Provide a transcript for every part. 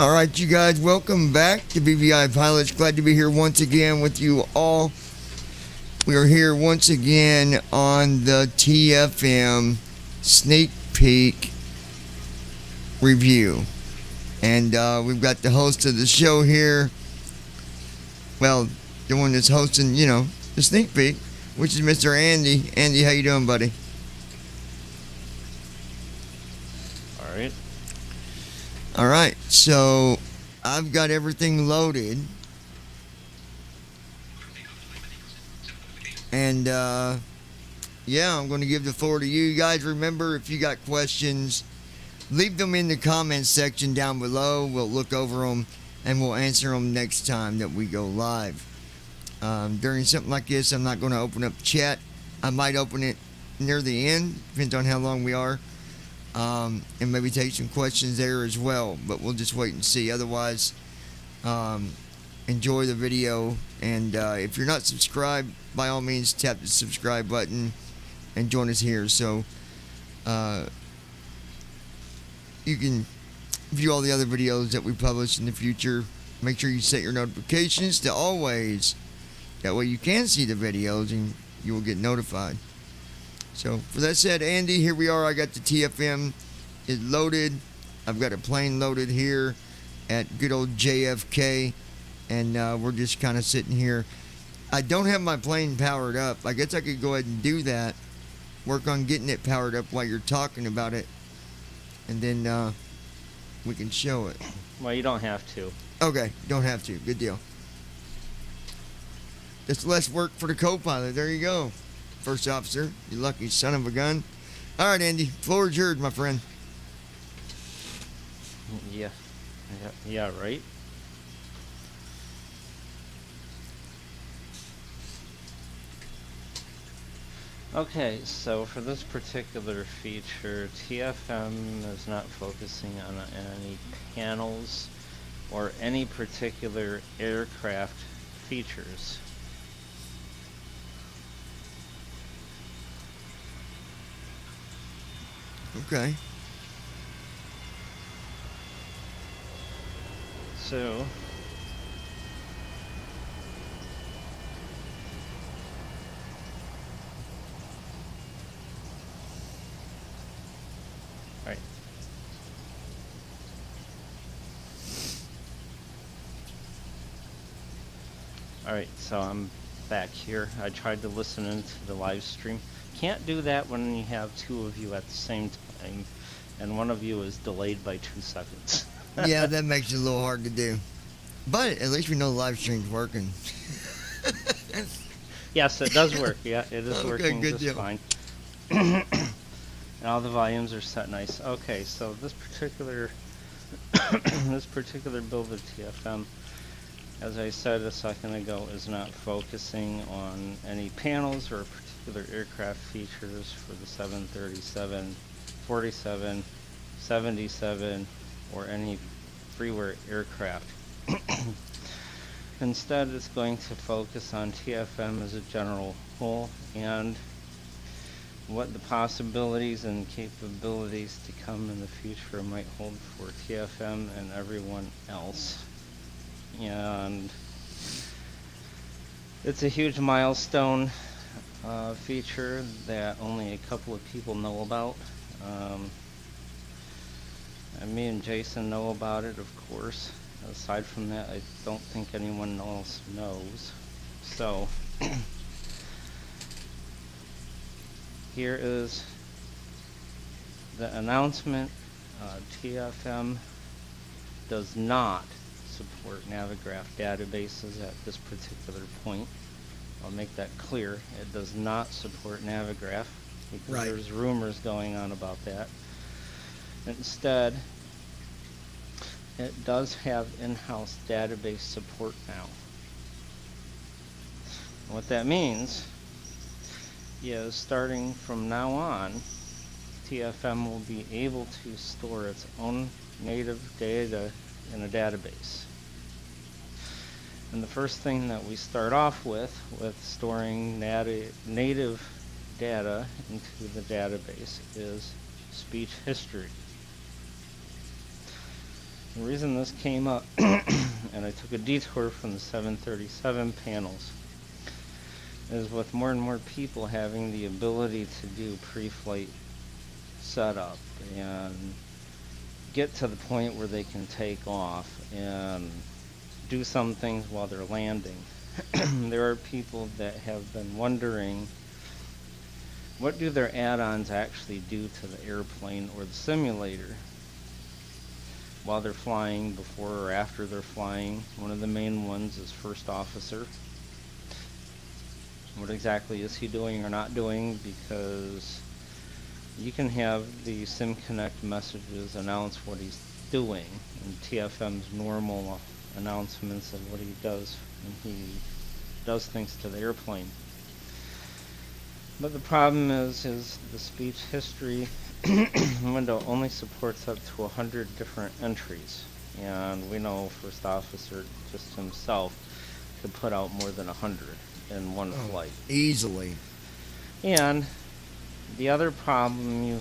All right, you guys, welcome back to BVI Pilots. Glad to be here once again with you all. We are here once again on the TFM Sneak Peek review. And we've got the host of the show here. Well, the one that's hosting, the sneak peek, which is Mr. Andy. Andy, how you doing, buddy? All right. All right, so I've got everything loaded. And, I'm going to give the floor to you. You guys, remember, if you got questions, leave them in the comments section down below. We'll look over them, and we'll answer them next time that we go live. During something like this, I'm not going to open up chat. I might open it near the end, depends on how long we are. And maybe take some questions there as well, but we'll just wait and see. Otherwise, enjoy the video, and if you're not subscribed, by all means tap the subscribe button and join us here, so you can view all the other videos that we publish in the future. Make sure you set your notifications to always, that way you can see the videos and you will get notified. So, for that said, Andy, here we are. I got the TFM is loaded. I've got a plane loaded here at good old JFK, and we're just kind of sitting here. I don't have my plane powered up. I guess I could go ahead and do that, work on getting it powered up while you're talking about it, and then we can show it. Well, you don't have to. Okay, don't have to. Good deal. That's less work for the co-pilot. There you go. First officer, you lucky son of a gun. All right, Andy, floor is yours, my friend. Yeah, right. Okay, so for this particular feature, TFM is not focusing on any panels or any particular aircraft features. Okay. So, right. Alright, so I'm back here. I tried to listen into the live stream. Can't do that when you have two of you at the same time, and one of you is delayed by 2 seconds. Yeah, that makes it a little hard to do. But at least we know the live stream's working. Yes, it does work. Yeah, it is working good just deal. fine. And all the volumes are set nice. Okay, so this particular this particular build of TFM, as I said a second ago, is not focusing on any panels or particular aircraft features for the 737, 47, 77, or any freeware aircraft. Instead, it's going to focus on TFM as a general whole and what the possibilities and capabilities to come in the future might hold for TFM and everyone else. And it's a huge milestone feature that only a couple of people know about. And me and Jason know about it, of course. Aside from that, I don't think anyone else knows. So, here is the announcement. TFM does not support Navigraph databases at this particular point. I'll make that clear. It does not support Navigraph because Right. There's rumors going on about that. Instead, it does have in-house database support now. What that means is starting from now on, TFM will be able to store its own native data in a database. And the first thing that we start off with storing native data into the database is speech history. The reason this came up, and I took a detour from the 737 panels, is with more and more people having the ability to do pre-flight setup and get to the point where they can take off and do some things while they're landing. There are people that have been wondering, what do their add-ons actually do to the airplane or the simulator while they're flying, before or after they're flying? One of the main ones is first officer. What exactly is he doing or not doing? Because you can have the SimConnect messages announce what he's doing, and TFM's normal announcements of what he does when he does things to the airplane. But the problem is the speech history window only supports up to 100 different entries, and we know first officer just himself could put out more than 100 in one flight. Easily. And the other problem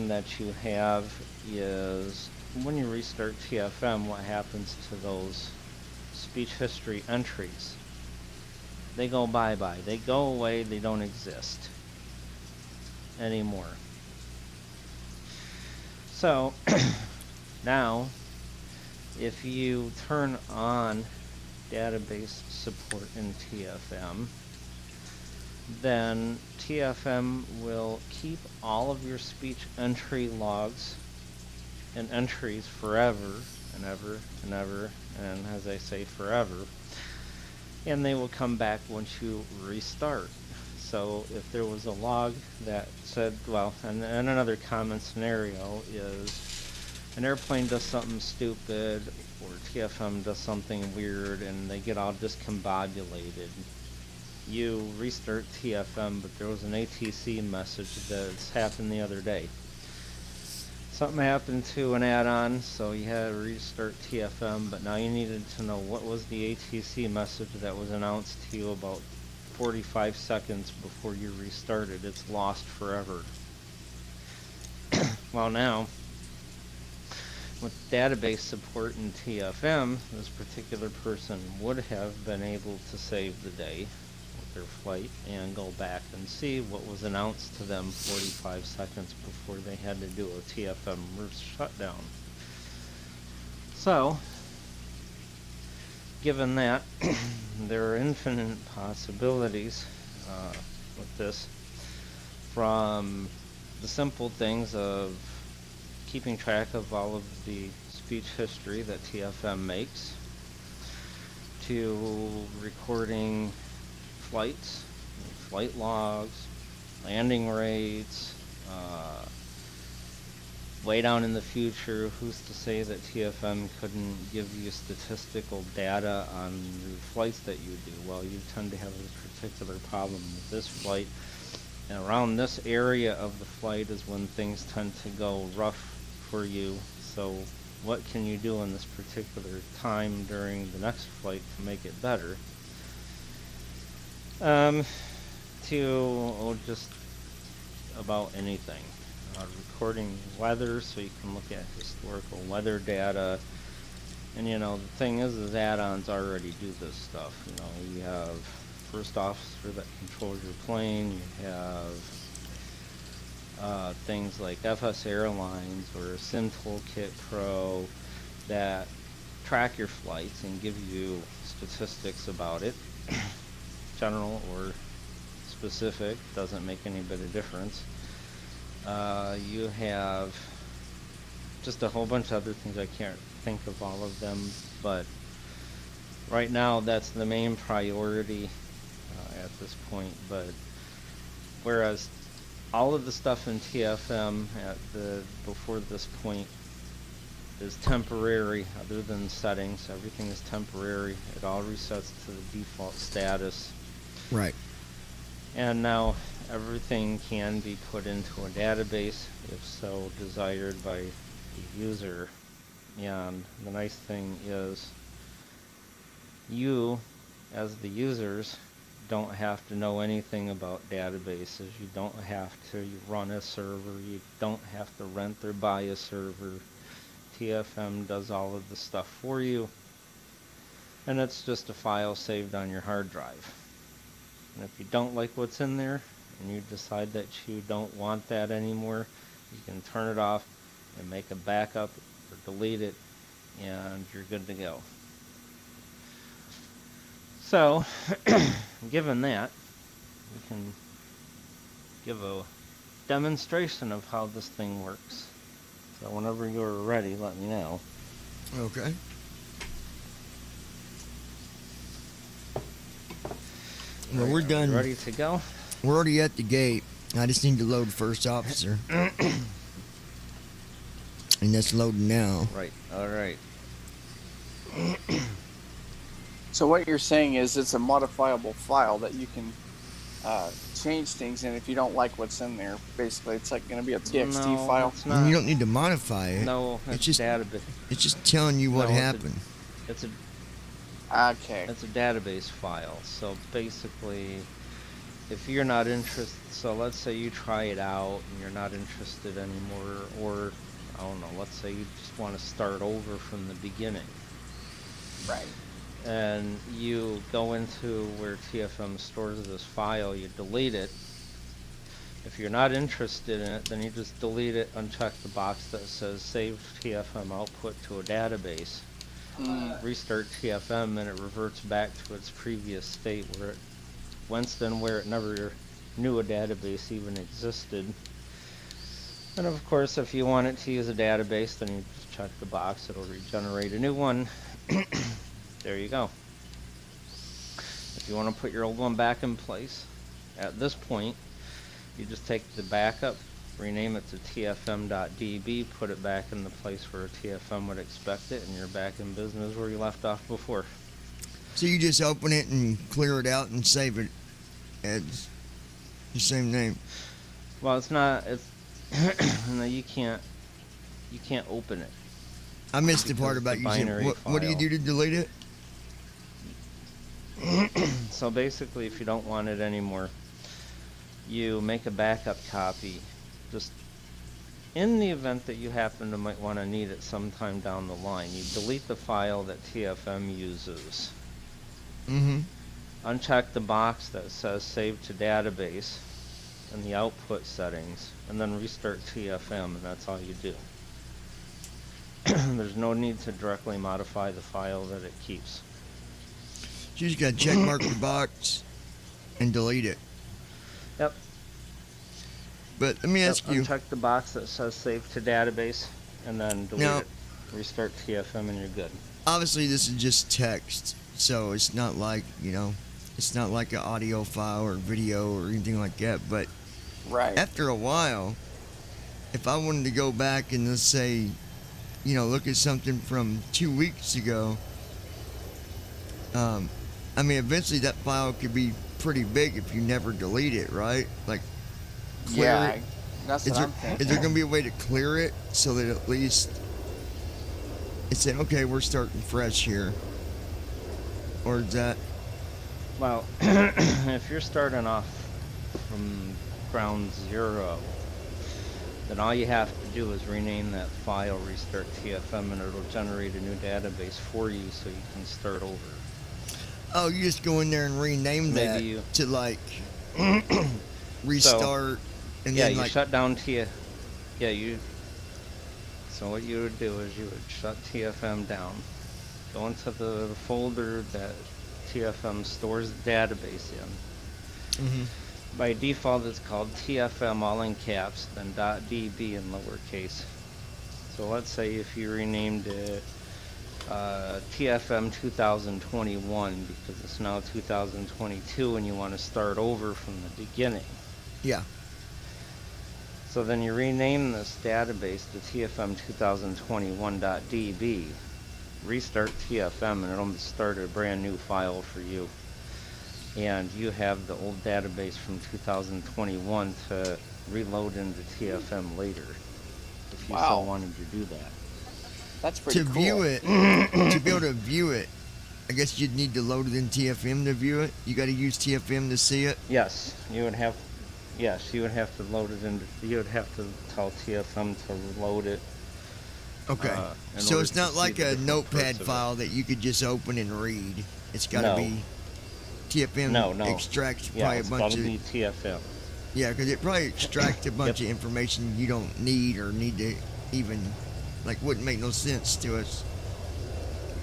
that you have is when you restart TFM, what happens to those speech history entries? They go bye-bye. They go away. They don't exist anymore. So now, if you turn on database support in TFM, then TFM will keep all of your speech entry logs and entries forever and ever and ever, and as I say, forever, and they will come back once you restart. So if there was a log that said, well, and another common scenario is an airplane does something stupid or TFM does something weird and they get all discombobulated. You restart TFM, but there was an ATC message that's happened the other day. Something happened to an add-on, so you had to restart TFM, but now you needed to know what was the ATC message that was announced to you about 45 seconds before you restarted. It's lost forever. Well, now, with database support in TFM, this particular person would have been able to save the day with their flight and go back and see what was announced to them 45 seconds before they had to do a TFM shutdown. So, given that, there are infinite possibilities with this, from the simple things of keeping track of all of the speech history that TFM makes, to recording flights, flight logs, landing rates, way down in the future, who's to say that TFM couldn't give you statistical data on the flights that you do? Well, you tend to have a particular problem with this flight, and around this area of the flight is when things tend to go rough for you. So what can you do in this particular time during the next flight to make it better? Just about anything. Recording weather, so you can look at historical weather data. And the thing is add-ons already do this stuff. You have first officer that controls your plane. You have things like FS Airlines or Sim Toolkit Pro that track your flights and give you statistics about it. General or specific, doesn't make any bit of difference. You have just a whole bunch of other things. I can't think of all of them, but right now that's the main priority at this point. But whereas all of the stuff in TFM before this point is temporary, other than settings, everything is temporary. It all resets to the default status. Right. And now everything can be put into a database if so desired by the user. And the nice thing is, you, as the users, don't have to know anything about databases. You don't have to run a server. You don't have to rent or buy a server. TFM does all of the stuff for you. And it's just a file saved on your hard drive. And if you don't like what's in there, and you decide that you don't want that anymore, you can turn it off and make a backup or delete it, and you're good to go. So, given that, we can give a demonstration of how this thing works. So whenever you're ready, let me know. Okay. Well, we're done. Ready to go? We're already at the gate. I just need to load first officer. And that's loading now. Right. All right. So what you're saying is it's a modifiable file that you can change things in if you don't like what's in there. Basically, it's like going to be a TXT file. It's not. And you don't need to modify it. No, it's just database. It's just telling you what No, happened. It's a Okay. It's a database file. So basically, if you're not interested, so let's say you try it out and you're not interested anymore, or I don't know, let's say you just want to start over from the beginning. Right. And you go into where TFM stores this file, you delete it. If you're not interested in it, then you just delete it, uncheck the box that says save TFM output to a database. Restart TFM and it reverts back to its previous state where it where it never knew a database even existed. And of course, if you want it to use a database, then you just check the box, it'll regenerate a new one. There you go. If you want to put your old one back in place, at this point, you just take the backup, rename it to tfm.db, put it back in the place where a TFM would expect it, and you're back in business where you left off before. So you just open it and clear it out and save it as the same name. Well, it's not. It's no, you can't open it. I missed the part about Because using. binary What do you file. do to delete it? So basically, if you don't want it anymore, you make a backup copy. Just in the event that you happen to might want to need it sometime down the line, you delete the file that TFM uses. Mm-hmm. Uncheck the box that says save to database in the output settings, and then restart TFM, and that's all you do. There's no need to directly modify the file that it keeps. So you just gotta check mark the box and delete it. Yep. But let me ask you. Uncheck the box that says save to database, and then delete Now- it. Restart TFM, and you're good. Obviously, this is just text, so it's not like it's not like an audio file or video or anything like that. But Right. after a while, if I wanted to go back and let's say, look at something from 2 weeks ago, I mean, eventually that file could be pretty big if you never delete it, right? Like, clear Yeah. it. That's Is what there, I'm thinking. is there going to be a way to clear it so that at least it's saying, okay, we're starting fresh here? Or is that... Well, if you're starting off from ground zero, then all you have to do is rename that file, restart TFM, and it'll generate a new database for you so you can start over. Oh, you just go in there and rename that Maybe you- to like restart and Yeah, then you like... shut down So what you would do is you would shut TFM down, go into the folder that TFM stores the database in. Mhm. By default, it's called TFM all in caps, then .db in lowercase. So let's say if you renamed it TFM 2021 because it's now 2022 and you want to start over from the beginning. Yeah. So then you rename this database to TFM 2021.db, restart TFM, and it'll start a brand new file for you. And you have the old database from 2021 to reload into TFM later, if you so Wow. wanted to do that. That's pretty To cool. view it, to be able to view it, I guess you'd need to load it in TFM to view it. You got to use TFM to see it. Yes, you would have. Yes, you would have to load it in. You would have to tell TFM to load it. Okay. In So order it's to not see like the a different notepad parts of it. file that you could just open and read. It's got to No. be TFM No. extracts Yeah, probably a it's bunch got to of be TFM. yeah, because it probably extracts a bunch Yep. of information you don't need or need to even like wouldn't make no sense to us,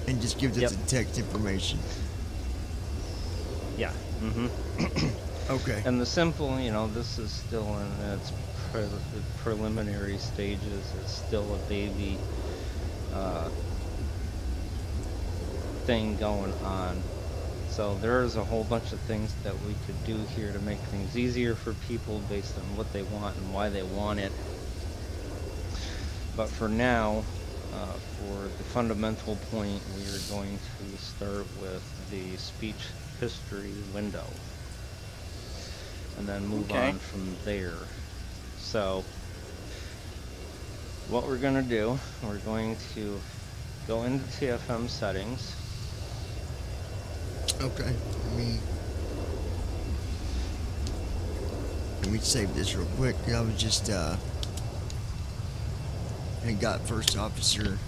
and just gives us Yep. the text information. Yeah. Mm-hmm. Okay. And the simple, this is still in its preliminary stages. It's still a baby thing going on. So there's a whole bunch of things that we could do here to make things easier for people based on what they want and why they want it. But for now, for the fundamental point, we are going to start with the speech history window and then move Okay. on from there. So what we're going to do, we're going to go into TFM settings. Okay. Let me save this real quick. I was just I got first officer.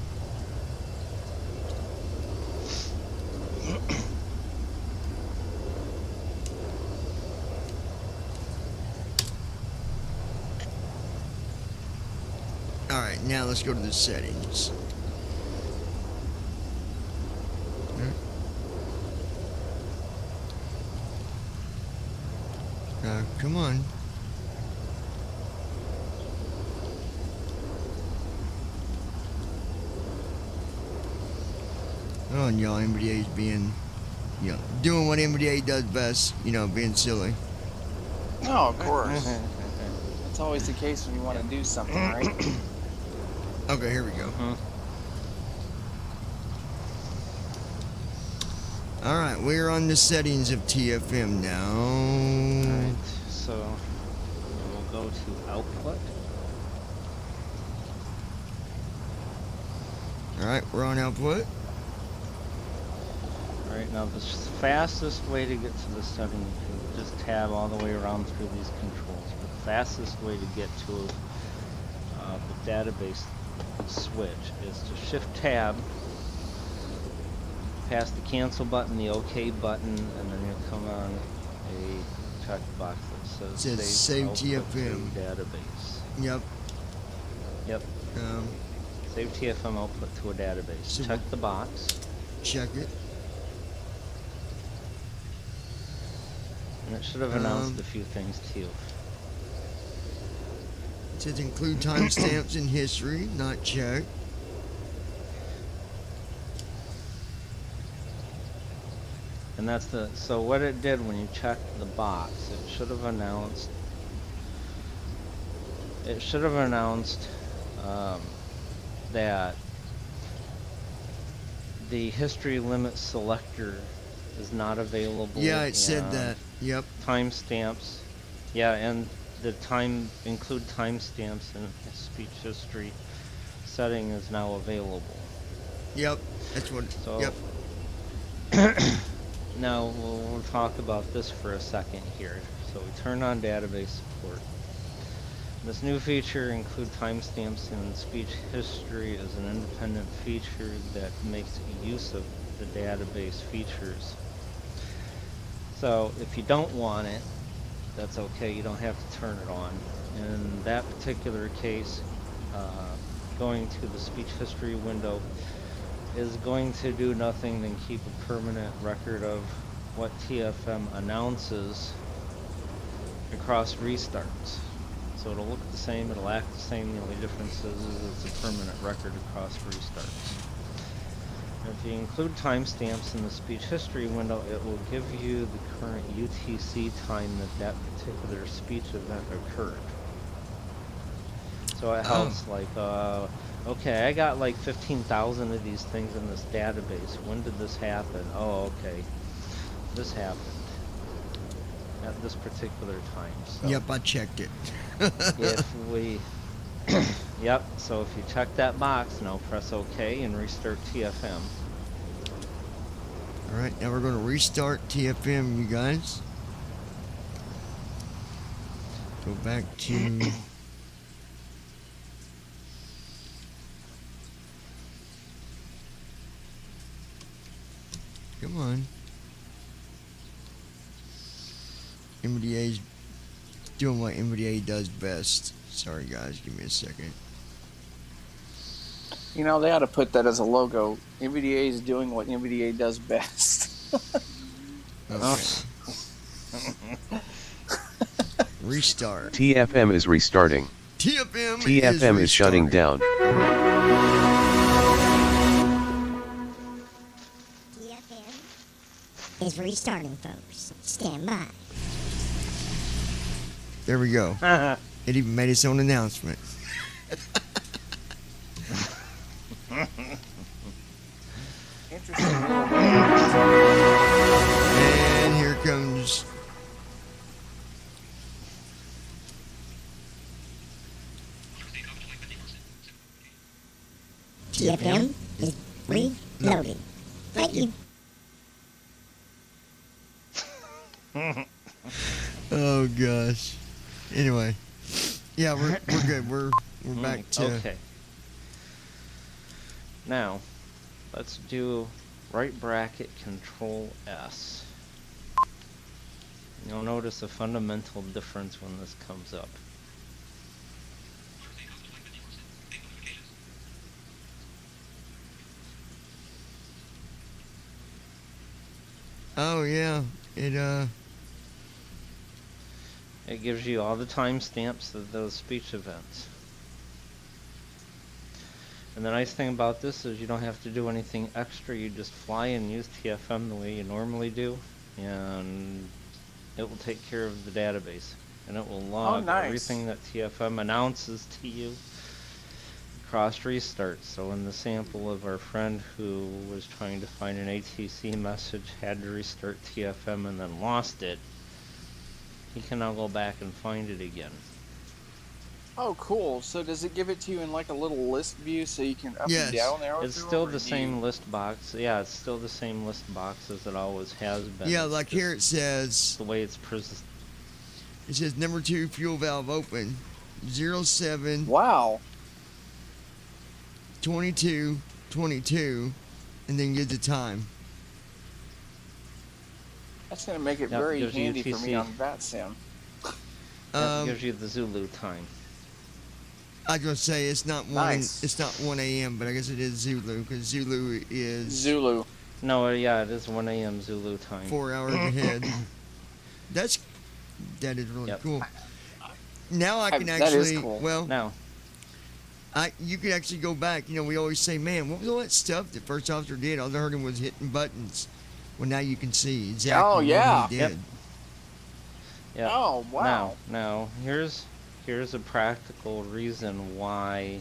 All right, now let's go to the settings. Come on. Oh, and y'all, NVDA's being, doing what NVDA does best, being silly. Oh, of course. That's always the case when you want to do something, right? Okay, here we go. Alright, we're on the settings of TFM now. Alright, so we'll go to output. Alright, we're on output. Alright, now the fastest way to get to the setting, you can just tab all the way around through these controls. But the fastest way to get to the database switch is to shift tab, past the cancel button, the OK button, and then you'll come on a checkbox that says Save output TFM. to database. Yep. Yep. Save TFM output to a database. So Check the box. Check it. And it should have announced a few things to you. It says include timestamps in history, not checked. And that's so what it did when you checked the box, it should have announced that the history limit selector is not available. Yeah, it said that. Yep. Timestamps. Yeah, and the include timestamps in speech history setting is now available. Yep. That's what. So, Yep. Now we'll talk about this for a second here. So we turn on database support. This new feature, include timestamps in speech history, is an independent feature that makes use of the database features. So if you don't want it, that's okay. You don't have to turn it on. In that particular case, going to the speech history window is going to do nothing than keep a permanent record of what TFM announces across restarts. So it'll look the same, it'll act the same, the only difference is it's a permanent record across restarts. If you include timestamps in the speech history window, it will give you the current UTC time that particular speech event occurred. So it helps okay, I got like 15,000 of these things in this database. When did this happen? Oh, okay. This happened at this particular time. So Yep, I checked it. if we... Yep, so if you check that box, now press OK and restart TFM. Alright, now we're going to restart TFM, you guys. Go back to... Come on. MDA's doing what MDA does best. Sorry guys, give me a second. You know, they ought to put that as a logo. NVDA is doing what NVDA does best. Okay. Restart. TFM is restarting. TFM is shutting restarting. down. TFM is restarting, folks. Stand by. There we go. It even made its own announcement. Interesting. And here comes... TFM is reloading. Thank you. Oh gosh. Anyway, yeah, we're good. We're back to Okay. Now, let's do right bracket Control S. You'll notice a fundamental difference when this comes up. Oh yeah, It gives you all the timestamps of those speech events. And the nice thing about this is you don't have to do anything extra. You just fly and use TFM the way you normally do, and it will take care of the database. And it will log nice. everything that TFM announces to you across restart. So in the sample of our friend who was trying to find an ATC message, had to restart TFM and then lost it, he can now go back and find it again. Oh, cool. So does it give it to you in like a little list view so you can up Yes. and down arrow It's through still them, or the do same you- list box. Yeah, it's still the same list box as it always has been. yeah. It's Like just here it says the way it's it says number 2 fuel valve open, 07 Wow. 22 22, and then give the time. That's going to make it Yep, very gives you handy for me UTC. on VATSIM. that gives you the Zulu time. I was gonna say it's not Nice. It's not 1 a.m., but I guess it is Zulu because Zulu is Zulu. No, yeah, it is 1 a.m. Zulu time. 4 hours ahead. That is really Yep. cool. Now I can That is actually cool. well, Now, you could actually go back. You know, we always say, man, what was all that stuff that first officer did? All I heard him was hitting buttons. Well, now you can see exactly yeah. what he Yep. did. yeah. Oh, wow. Now, here's a practical reason why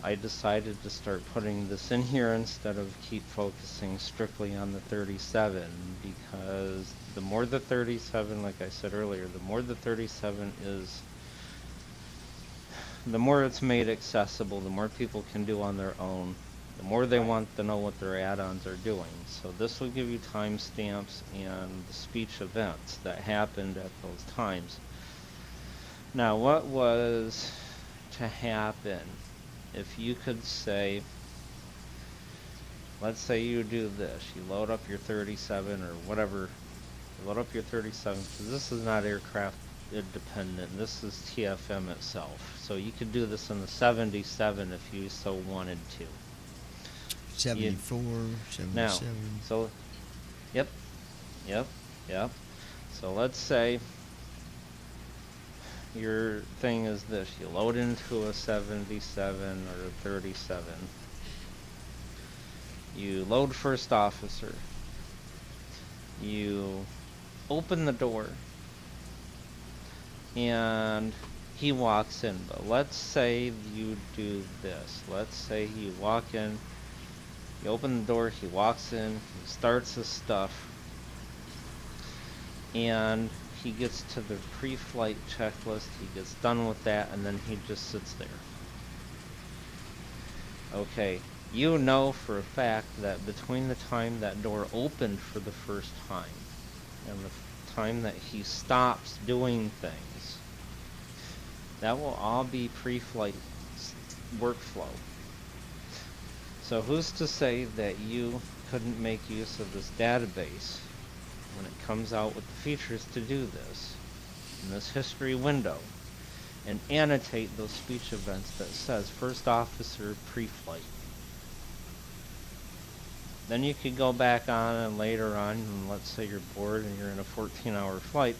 I decided to start putting this in here instead of keep focusing strictly on the 37, because the more the 37, like I said earlier, the more the 37 is, the more it's made accessible, the more people can do on their own, the more they want to know what their add-ons are doing. So this will give you timestamps and the speech events that happened at those times. Now, what was to happen if you could say, let's say you do this, you load up your 37 or whatever, you load up your 37, because this is not aircraft independent, this is TFM itself. So you could do this in the 77 if you so wanted to. 74, 77. Now, so, yep. So let's say your thing is this, you load into a 77 or a 37. You load first officer. You open the door. And he walks in. But let's say you do this. Let's say you walk in, you open the door, he walks in, he starts his stuff, and he gets to the pre-flight checklist, he gets done with that, and then he just sits there. Okay, You know for a fact that between the time that door opened for the first time and the time that he stops doing things, that will all be pre-flight workflow. So who's to say that you couldn't make use of this database when it comes out with the features to do this in this history window and annotate those speech events that says first officer pre-flight. Then you could go back on and later on, and let's say you're bored and you're in a 14-hour flight,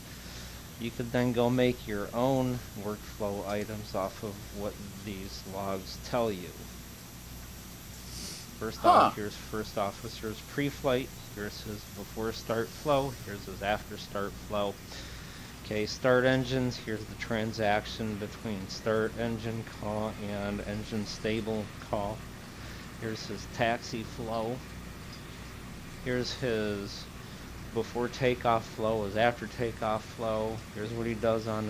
you could then go make your own workflow items off of what these logs tell you. First off, here's first officer's pre-flight, here's his before start flow, here's his after start flow. Okay, start engines, here's the transaction between start engine call and engine stable call. Here's his taxi flow. Here's his before takeoff flow, his after takeoff flow. Here's what he does on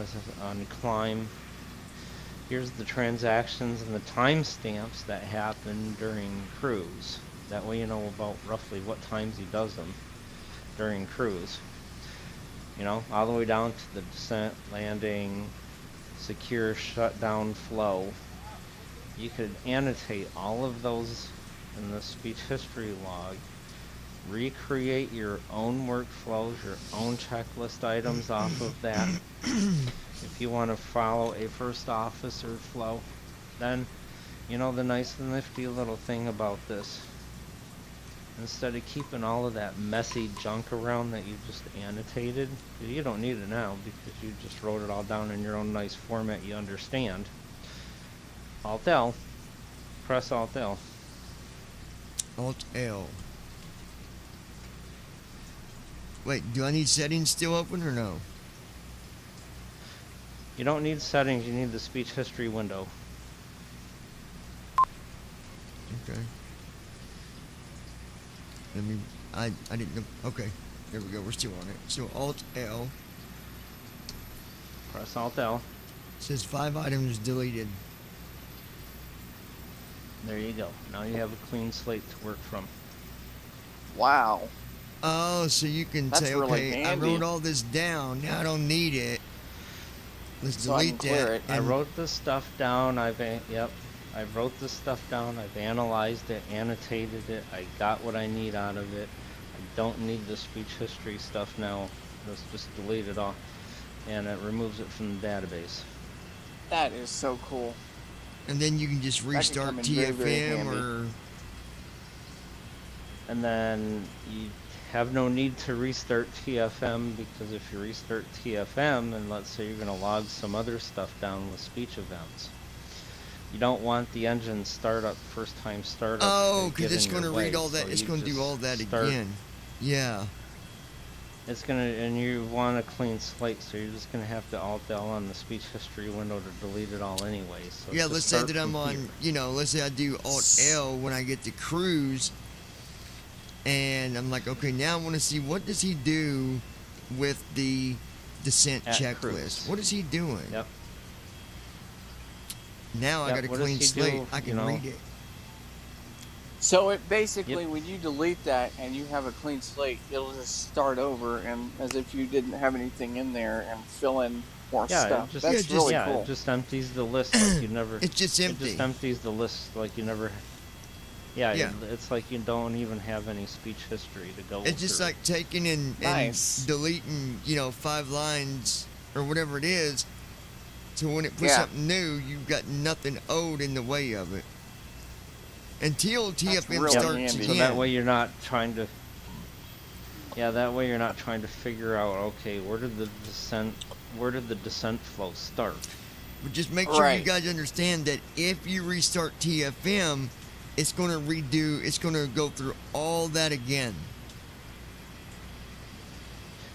climb. Here's the transactions and the timestamps that happen during cruise. That way you know about roughly what times he does them during cruise. You know, all the way down to the descent, landing, secure, shutdown flow. You could annotate all of those in the speech history log. Recreate your own workflows, your own checklist items off of that. If you want to follow a first officer flow, then, you know, the nice and nifty little thing about this, instead of keeping all of that messy junk around that you just annotated, you don't need it now because you just wrote it all down in your own nice format you understand. Alt-L, press Alt-L. Alt-L. Wait, do I need settings still open or no? You don't need settings, you need the speech history window. Okay. Let me, I didn't know. Okay, there we go, we're still on it. So Alt-L. Press Alt-L. Says 5 items deleted. There you go. Now you have a clean slate to work from. Wow. Oh, so you can That's say, really okay, I handy. wrote all this down. Now I don't need it. Let's So I can delete clear that. it. I wrote this stuff down. I wrote this stuff down. I've analyzed it, annotated it. I got what I need out of it. I don't need the speech history stuff now. Let's just delete it all, and it removes it from the database. That is so cool. And then you can just could restart come in very, very TFM handy. or And then you have no need to restart TFM, because if you restart TFM and let's say you're going to log some other stuff down with speech events, you don't want the engine startup, first time startup. oh, because because it's going to read all that. So It's you going to do just all that start- again. Yeah. It's gonna, and you want a clean slate, so you're just gonna have to Alt-L on the speech history window to delete it all anyway. So Yeah, just let's say start that I'm from on, here. you know, let's say I do Alt-L when I get to cruise, and I'm like, okay, now I want to see what does he do with the descent At checklist. cruise. What is he doing? Yep. Now I Yep, got a what does clean he slate. do, I you can know? read it. So it basically, Yep. when you delete that and you have a clean slate, it'll just start over and as if you didn't have anything in there and fill in more Yeah, stuff. it just, That's Yeah, really yeah, cool. it just empties the list like you never. It's just It empty. just empties the list like you never. Yeah, Yeah. it's like you don't even have any speech history to go. It's just through. like taking and Nice. deleting, you know, 5 lines or whatever it is. So when it puts Yeah. something new, you've got nothing owed in the way of it. Until TFM really starts handy. again. So that way you're not trying to. Yeah, that way you're not trying to figure out, okay, where did the descent flow start? But just make sure you Right. guys understand that if you restart TFM, it's going to redo, it's going to go through all that again.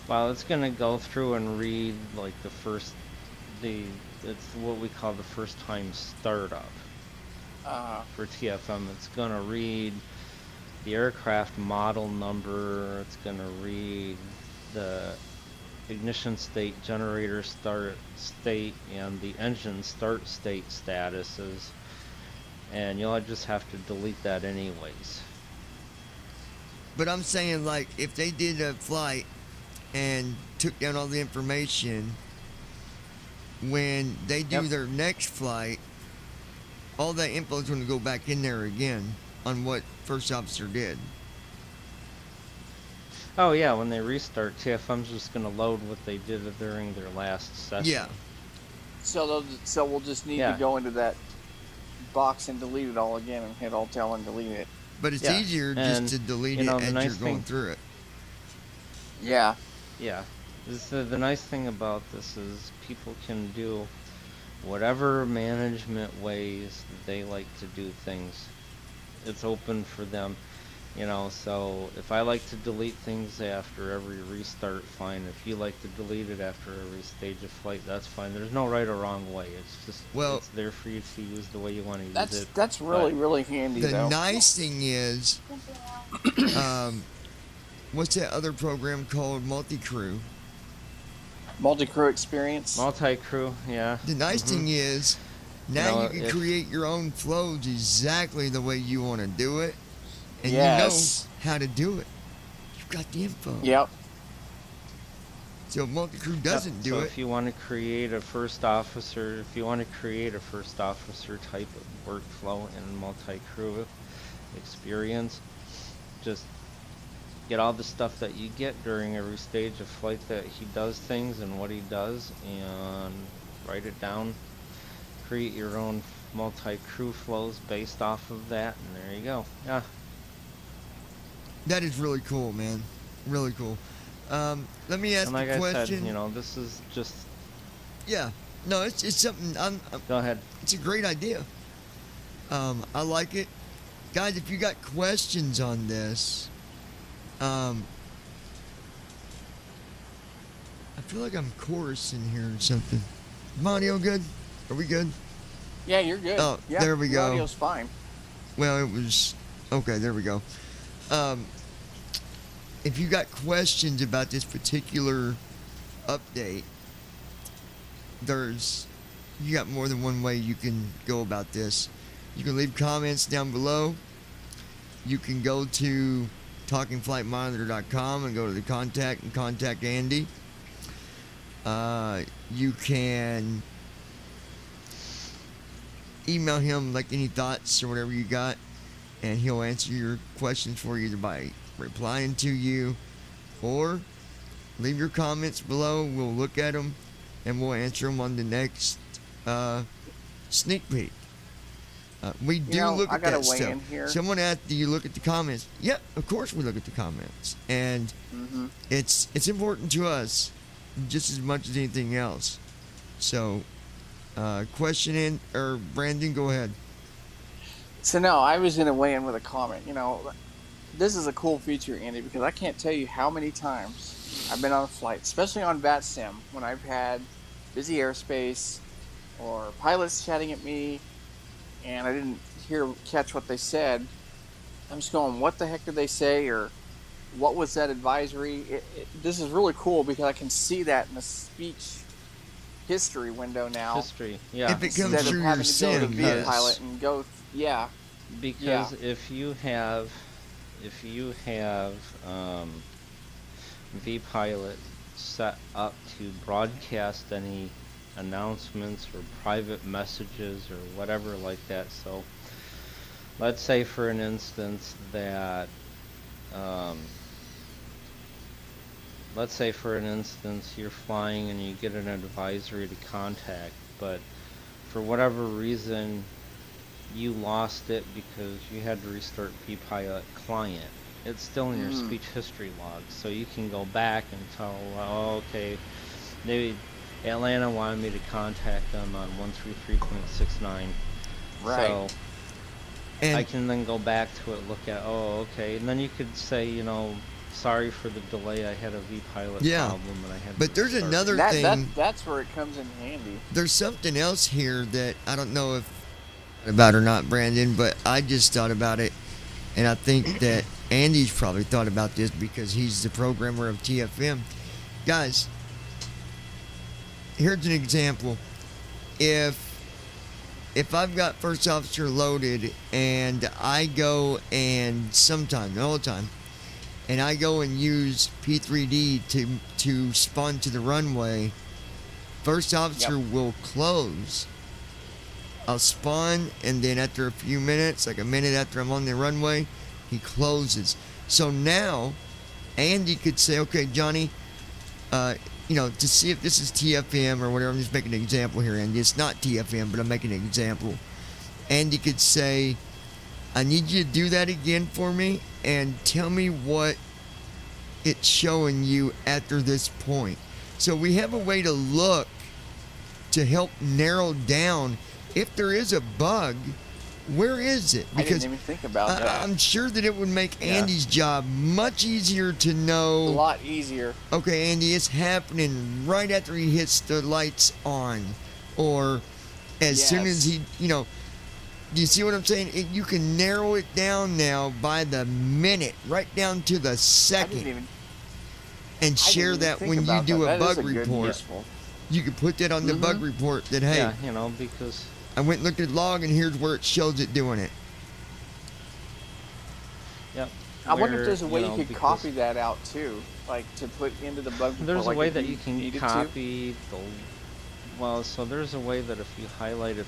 Well, it's gonna go through and read like it's what we call the first time startup for TFM. It's gonna read the aircraft model number. It's gonna read the ignition state, generator start state, and the engine start state statuses. and you'll just have to delete that anyways. But I'm saying, like, if they did a flight and took down all the information, when they do Yep. their next flight, all that info is going to go back in there again on what first officer did. Oh yeah, when they restart, TFM's just gonna load what they did during their last session. Yeah. So we'll just need Yeah. to go into that box and delete it all again and hit Alt L and delete it. But it's Yeah, easier and, just to delete you it know, the as nice you're going thing- through it. Yeah. Yeah. The nice thing about this is people can do whatever management ways they like to do things. It's open for them, you know. So if I like to delete things after every restart, fine. If you like to delete it after every stage of flight, that's fine. There's no right or wrong way. It's just it's there for you to use the way you want to use it. That's really, but- really handy, The though. nice thing is, what's that other program called? Multi-Crew. Multi-crew experience. Multi-crew, yeah. The nice thing is, now know, you can if- create your own flows exactly the way you want to do it, and Yes. you know how to do it. You've got the info. Yep. So if Multi-Crew doesn't do so it, if you want to create a first officer, type of workflow in multi-crew experience, just get all the stuff that you get during every stage of flight that he does things and what he does, and write it down. Create your own multi-crew flows based off of that, and there you go. Yeah. that is really cool, man. Really cool. Let me ask And like a I question. said, you know, this is just. Yeah. No, it's something. Go ahead. It's a great idea. I like it, guys. If you got questions on this, I feel like I'm chorusing here or something. Is my audio good? Are we good? Yeah, you're good. Oh, yeah, there we your go. Audio's fine. Well, it was okay. There we go. If you got questions about this particular update, you got more than one way you can go about this. You can leave comments down below. You can go to talkingflightmonitor.com and go to the contact and contact Andy. You can email him like any thoughts or whatever you got, and he'll answer your questions for you either by replying to you or leave your comments below. We'll look at them and we'll answer them on the next sneak peek. We do look I at gotta that weigh stuff. in here. Someone asked, "Do you look at the comments?" Yep, of course we look at the comments, and Mm-hmm. it's important to us just as much as anything else. So, question in or Brandon, go ahead. So no, I was gonna weigh in with a comment. You know, this is a cool feature, Andy, because I can't tell you how many times I've been on a flight, especially on VATSIM, when I've had busy airspace or pilots chatting at me, and I didn't catch what they said. I'm just going, what the heck did they say, or what was that advisory? This is really cool because I can see that in the speech history window now. History, yeah. If it comes Instead of through your having to go to sim, VA yes. pilot and go, yeah. Because if you have vPilot set up to broadcast any announcements or private messages or whatever like that, so let's say for an instance that you're flying and you get an advisory to contact, but for whatever reason you lost it because you had to restart vPilot client. It's still in your speech history log, so you can go back and tell, oh, okay, maybe Atlanta wanted me to contact them on 133.69. Right. So And I can then go back to it, look at, oh, okay, and then you could say, you know, sorry for the delay, I had a vPilot Yeah. problem and I had to But there's restart another it." thing. That's where it comes in handy. There's something else here that I don't know if about or not, Brandon, but I just thought about it, and I think that Andy's probably thought about this because he's the programmer of TFM. Guys, here's an example. If if I've got first officer loaded and I go and sometimes, not all the time, and I go and use P3D to spawn to the runway, first officer will close. I'll spawn, and then after a few minutes, like a minute after I'm on the runway, he closes. So now, Andy could say, okay, Johnny, to see if this is TFM or whatever, I'm just making an example here, Andy. It's not TFM, but I'm making an example. Andy could say, I need you to do that again for me and tell me what it's showing you after this point. So we have a way to look to help narrow down if there is a bug. Where is it? I didn't even think about that. I'm sure that it would make Andy's job much easier to know. A lot easier. Okay, Andy, it's happening right after he hits the lights on, or as soon as he, do you see what I'm saying? You can narrow it down now by the minute, right down to the second, and share that when you do a bug report. You can put that on the bug report that, hey, because I went and looked at log, and here's where it shows it doing it. Yep. I wonder if there's a way you could copy that out too, like to put into the bug report. There's a like way that you can copy so there's a way that if you highlight an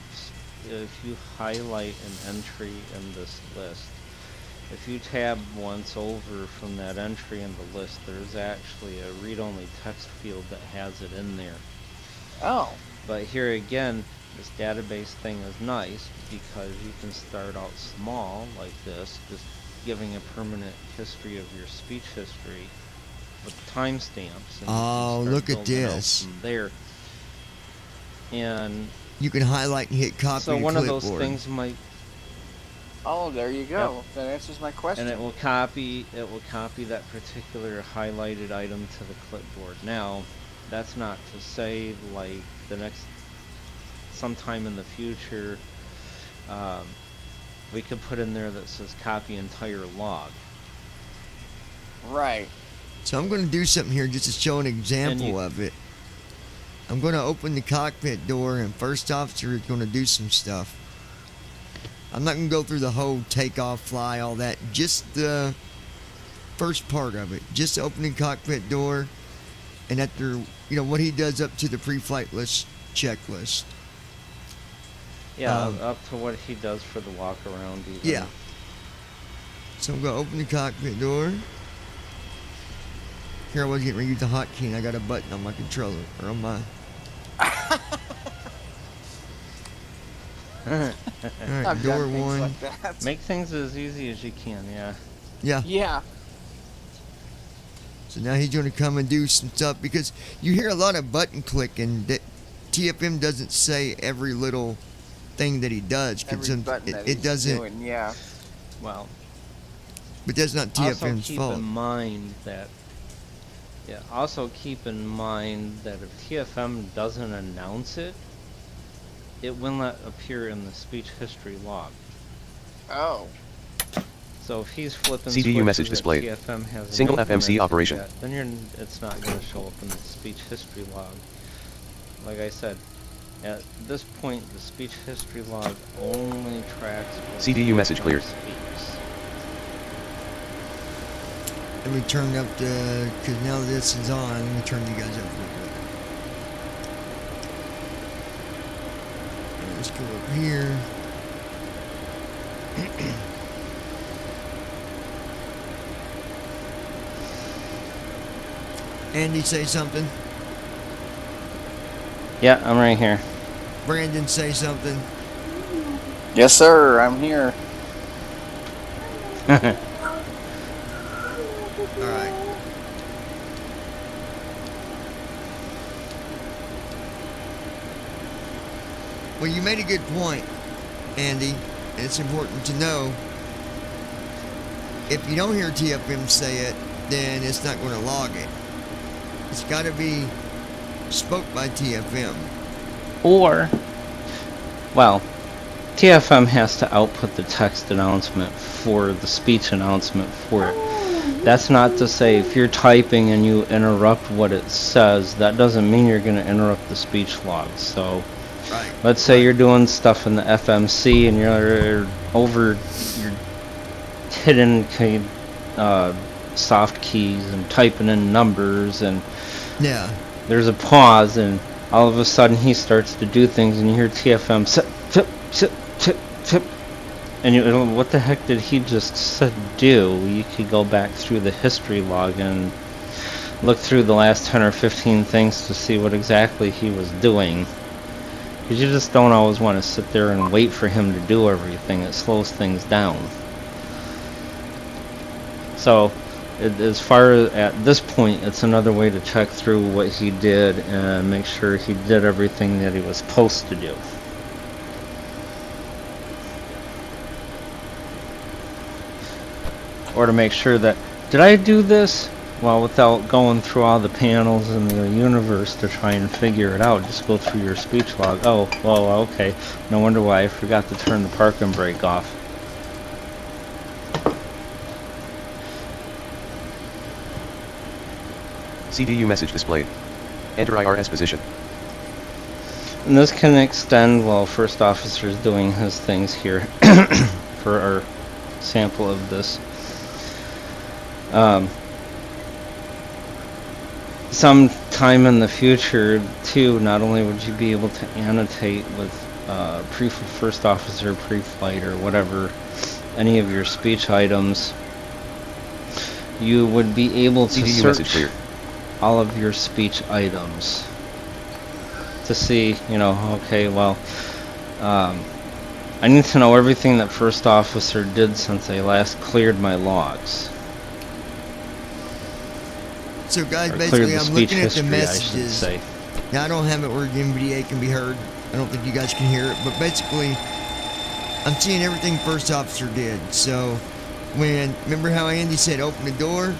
entry in this list, if you tab once over from that entry in the list, there's actually a read-only text field that has it in there. Oh. But here again, this database thing is nice because you can start out small like this, just giving a permanent history of your speech history with timestamps. Oh, look at this. From there. And you can highlight and hit copy. So one of those things might. Oh, there you go. Yep. That answers my question. And it will copy that particular highlighted item to the clipboard. Now, that's not to say like the next sometime in the future we could put in there that says copy entire log. Right. So I'm going to do something here just to show an example of it. I'm going to open the cockpit door, and first officer is going to do some stuff. I'm not going to go through the whole takeoff, fly, all that. Just the first part of it. Just opening cockpit door, and after, what he does up to the pre-flight list checklist. Yeah, up to what he does for the walk around even. Yeah. So I'm going to open the cockpit door. Here I was getting ready to use the hotkey, and I got a button on my controller, or on my... Alright, door one. Like Make things as easy as you can, Yeah. So now he's going to come and do some stuff, because you hear a lot of button clicking that TFM doesn't say every little thing that he does, because it doesn't. Doing, Well, but that's not TFM's fault. Also keep in mind that if TFM doesn't announce it, it will not appear in the speech history log. Oh. So if he's flipping CDU message displayed. TFM has Single FMC operation. Then it's not going to show up in the speech history log. Like I said, at this point, the speech history log only tracks CDU message cleared. Speaks. Let me turn up the, because now this is on, let me turn you guys up real quick. Let's go up here. Andy, say something. Yeah, I'm right here. Brandon, say something. Yes, sir. I'm here. Alright. Well, you made a good point, Andy, and it's important to know if you don't hear TFM say it, then it's not going to log it. It's got to be spoke by TFM. Or, well, TFM has to output the text announcement for the speech announcement for it. That's not to say if you're typing and you interrupt what it says, that doesn't mean you're going to interrupt the speech log. So Right. Let's say you're doing stuff in the FMC and you're hitting soft keys and typing in numbers, and Yeah. there's a pause, and all of a sudden he starts to do things, and you hear TFM tip, tip, tip, tip, tip, and you, what the heck did he just do? You could go back through the history log and look through the last 10 or 15 things to see what exactly he was doing. Because you just don't always want to sit there and wait for him to do everything. It slows things down. So, as far as at this point, it's another way to check through what he did and make sure he did everything that he was supposed to do. Or to make sure that, did I do this? Well, without going through all the panels in the universe to try and figure it out, just go through your speech log. Oh, well, okay. No wonder why I forgot to turn the parking brake off. CDU message displayed. Enter IRS position. And this can extend while first officer's doing his things here for our sample of this. Sometime in the future, too, not only would you be able to annotate with proof of first officer, pre-flight, or whatever, any of your speech items, you would be able to CDU message search clear. all of your speech items to see, you know, okay, well, I need to know everything that first officer did since I last cleared my logs. So guys, Or basically cleared the I'm speech looking at the history, I should messages. say. Now I don't have it where the NVDA can be heard. I don't think you guys can hear it, but basically I'm seeing everything first officer did. So when, remember how Andy said open the door?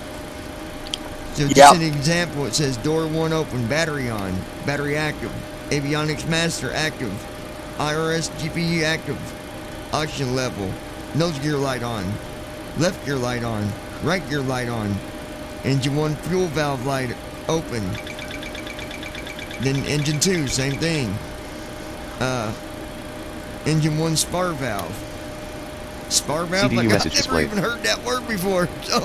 So just an example, it says door 1 open, battery on, battery active, avionics master active, IRS GPU active, oxygen level, nose gear light on, left gear light on, right gear light on, engine 1 fuel valve light open. Then engine 2, same thing. Engine 1 spar valve. Spar valve? CDU Like, I've message never displayed. even heard that word before. So,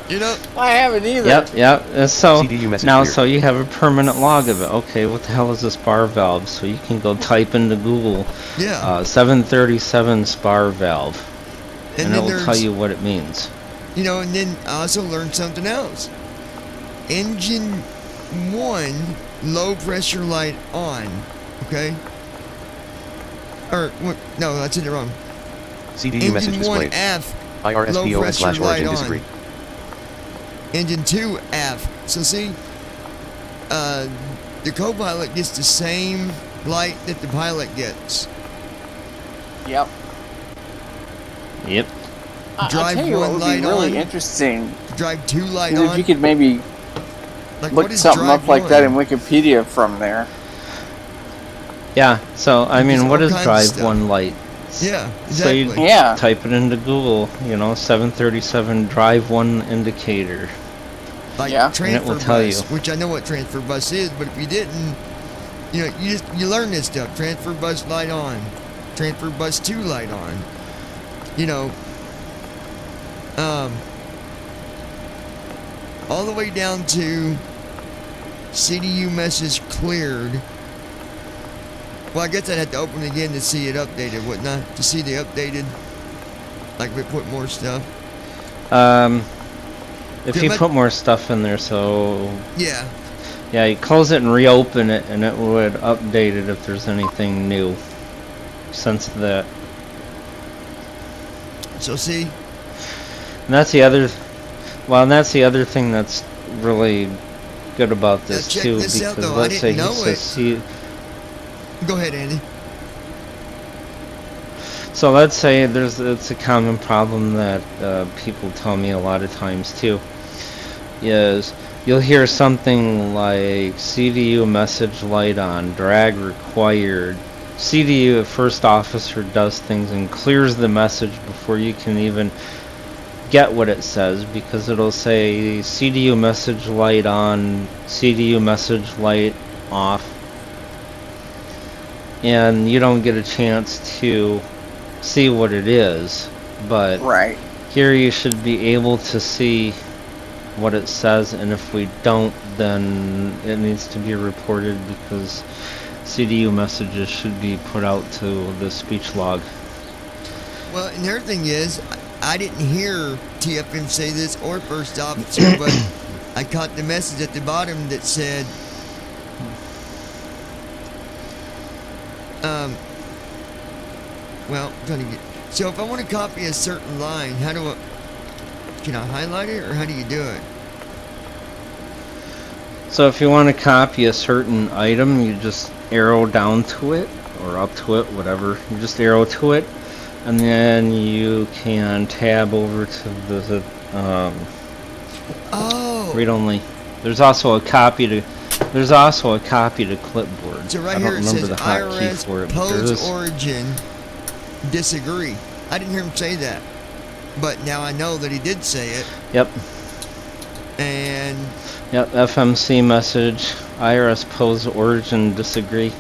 you know? I haven't either. Yep. So CDU message now, clear. so you have a permanent log of it. Okay, what the hell is a spar valve? So you can go type into Google Yeah. 737 spar valve, and it then will tell there's, you what it means. you know, and then I also learned something else. Engine 1 low pressure light on. Okay? Or, no, that's it wrong. CDU message Engine 1 displayed. F, IRS low PON pressure slash light origin on. disagree. Engine 2 F. So see, the co-pilot gets the same light that the pilot gets. Yep. Yep. I'll Drive tell you what 1 would light be really on. interesting Drive 2 light is if on. you could maybe Like, look what is something drive up like 1? that in Wikipedia from there. Yeah. So I There's mean, what all is kinds of drive stuff. 1 light? Yeah, So you exactly. Yeah. type it into Google. You know, 737 drive 1 indicator. Like Yeah. transfer And it will tell bus, you. which I know what transfer bus is, but if you didn't, you know, you learn this stuff. Transfer bus light on, transfer bus 2 light on. You know, all the way down to CDU message cleared. Well, I guess I'd have to open it again to see it updated, wouldn't I? To see the updated, like we put more stuff. If Yeah, you but- put more stuff in there, so Yeah. yeah, you close it and reopen it, and it would update it if there's anything new since that. So see, And that's the other. Well, and that's the other thing that's really good about this check too, this out, because though. I let's say didn't he know says it. see. go ahead, Andy. So let's say it's a common problem that people tell me a lot of times too. Is you'll hear something like CDU message light on, drag required. CDU first officer does things and clears the message before you can even get what it says, because it'll say CDU message light on, CDU message light off. and you don't get a chance to see what it is. But Right. here you should be able to see what it says, and if we don't, then it needs to be reported because CDU messages should be put out to the speech log. Well, and the other thing is, I didn't hear TFM say this or First Officer, but I caught the message at the bottom that said, well, I'm trying to get. So if I want to copy a certain line, how do I? Can I highlight it, or how do you do it? So if you want to copy a certain item, you just arrow down to it, or up to it, whatever. You just arrow to it, and then you can tab over to the Oh. read only. There's also a copy to. There's also a copy to clipboard. So right I here don't it remember says the hotkey IRS for it. But there pose is. origin disagree. I didn't hear him say that, but now I know that he did say it. Yep. And Yep. FMC message. IRS pose origin disagree.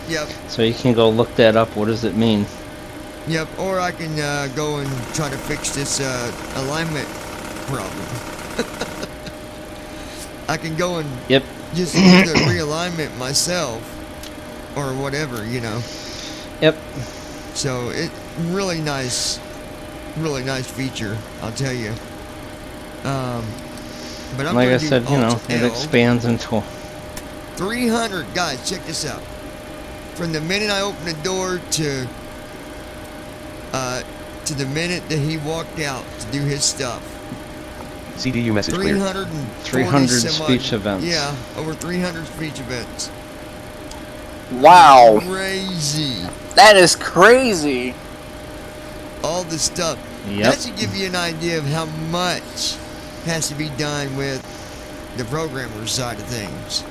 yep, So you can go look that up. What does it mean? yep. Or I can go and try to fix this alignment problem. I can go and Yep. just do the realignment myself, or whatever, you know. Yep. So it really nice feature, I'll tell you. But I'm Like I gonna do said, you know, it Alt-L. expands into. 300 guys. Check this out. From the minute I opened the door to the minute that he walked out to do his stuff. CDU message clear. 300 speech events. Yeah, over 300 speech events. Wow. Crazy. That is crazy. All the stuff. Yep. That should give you an idea of how much has to be done with the programmer side of things.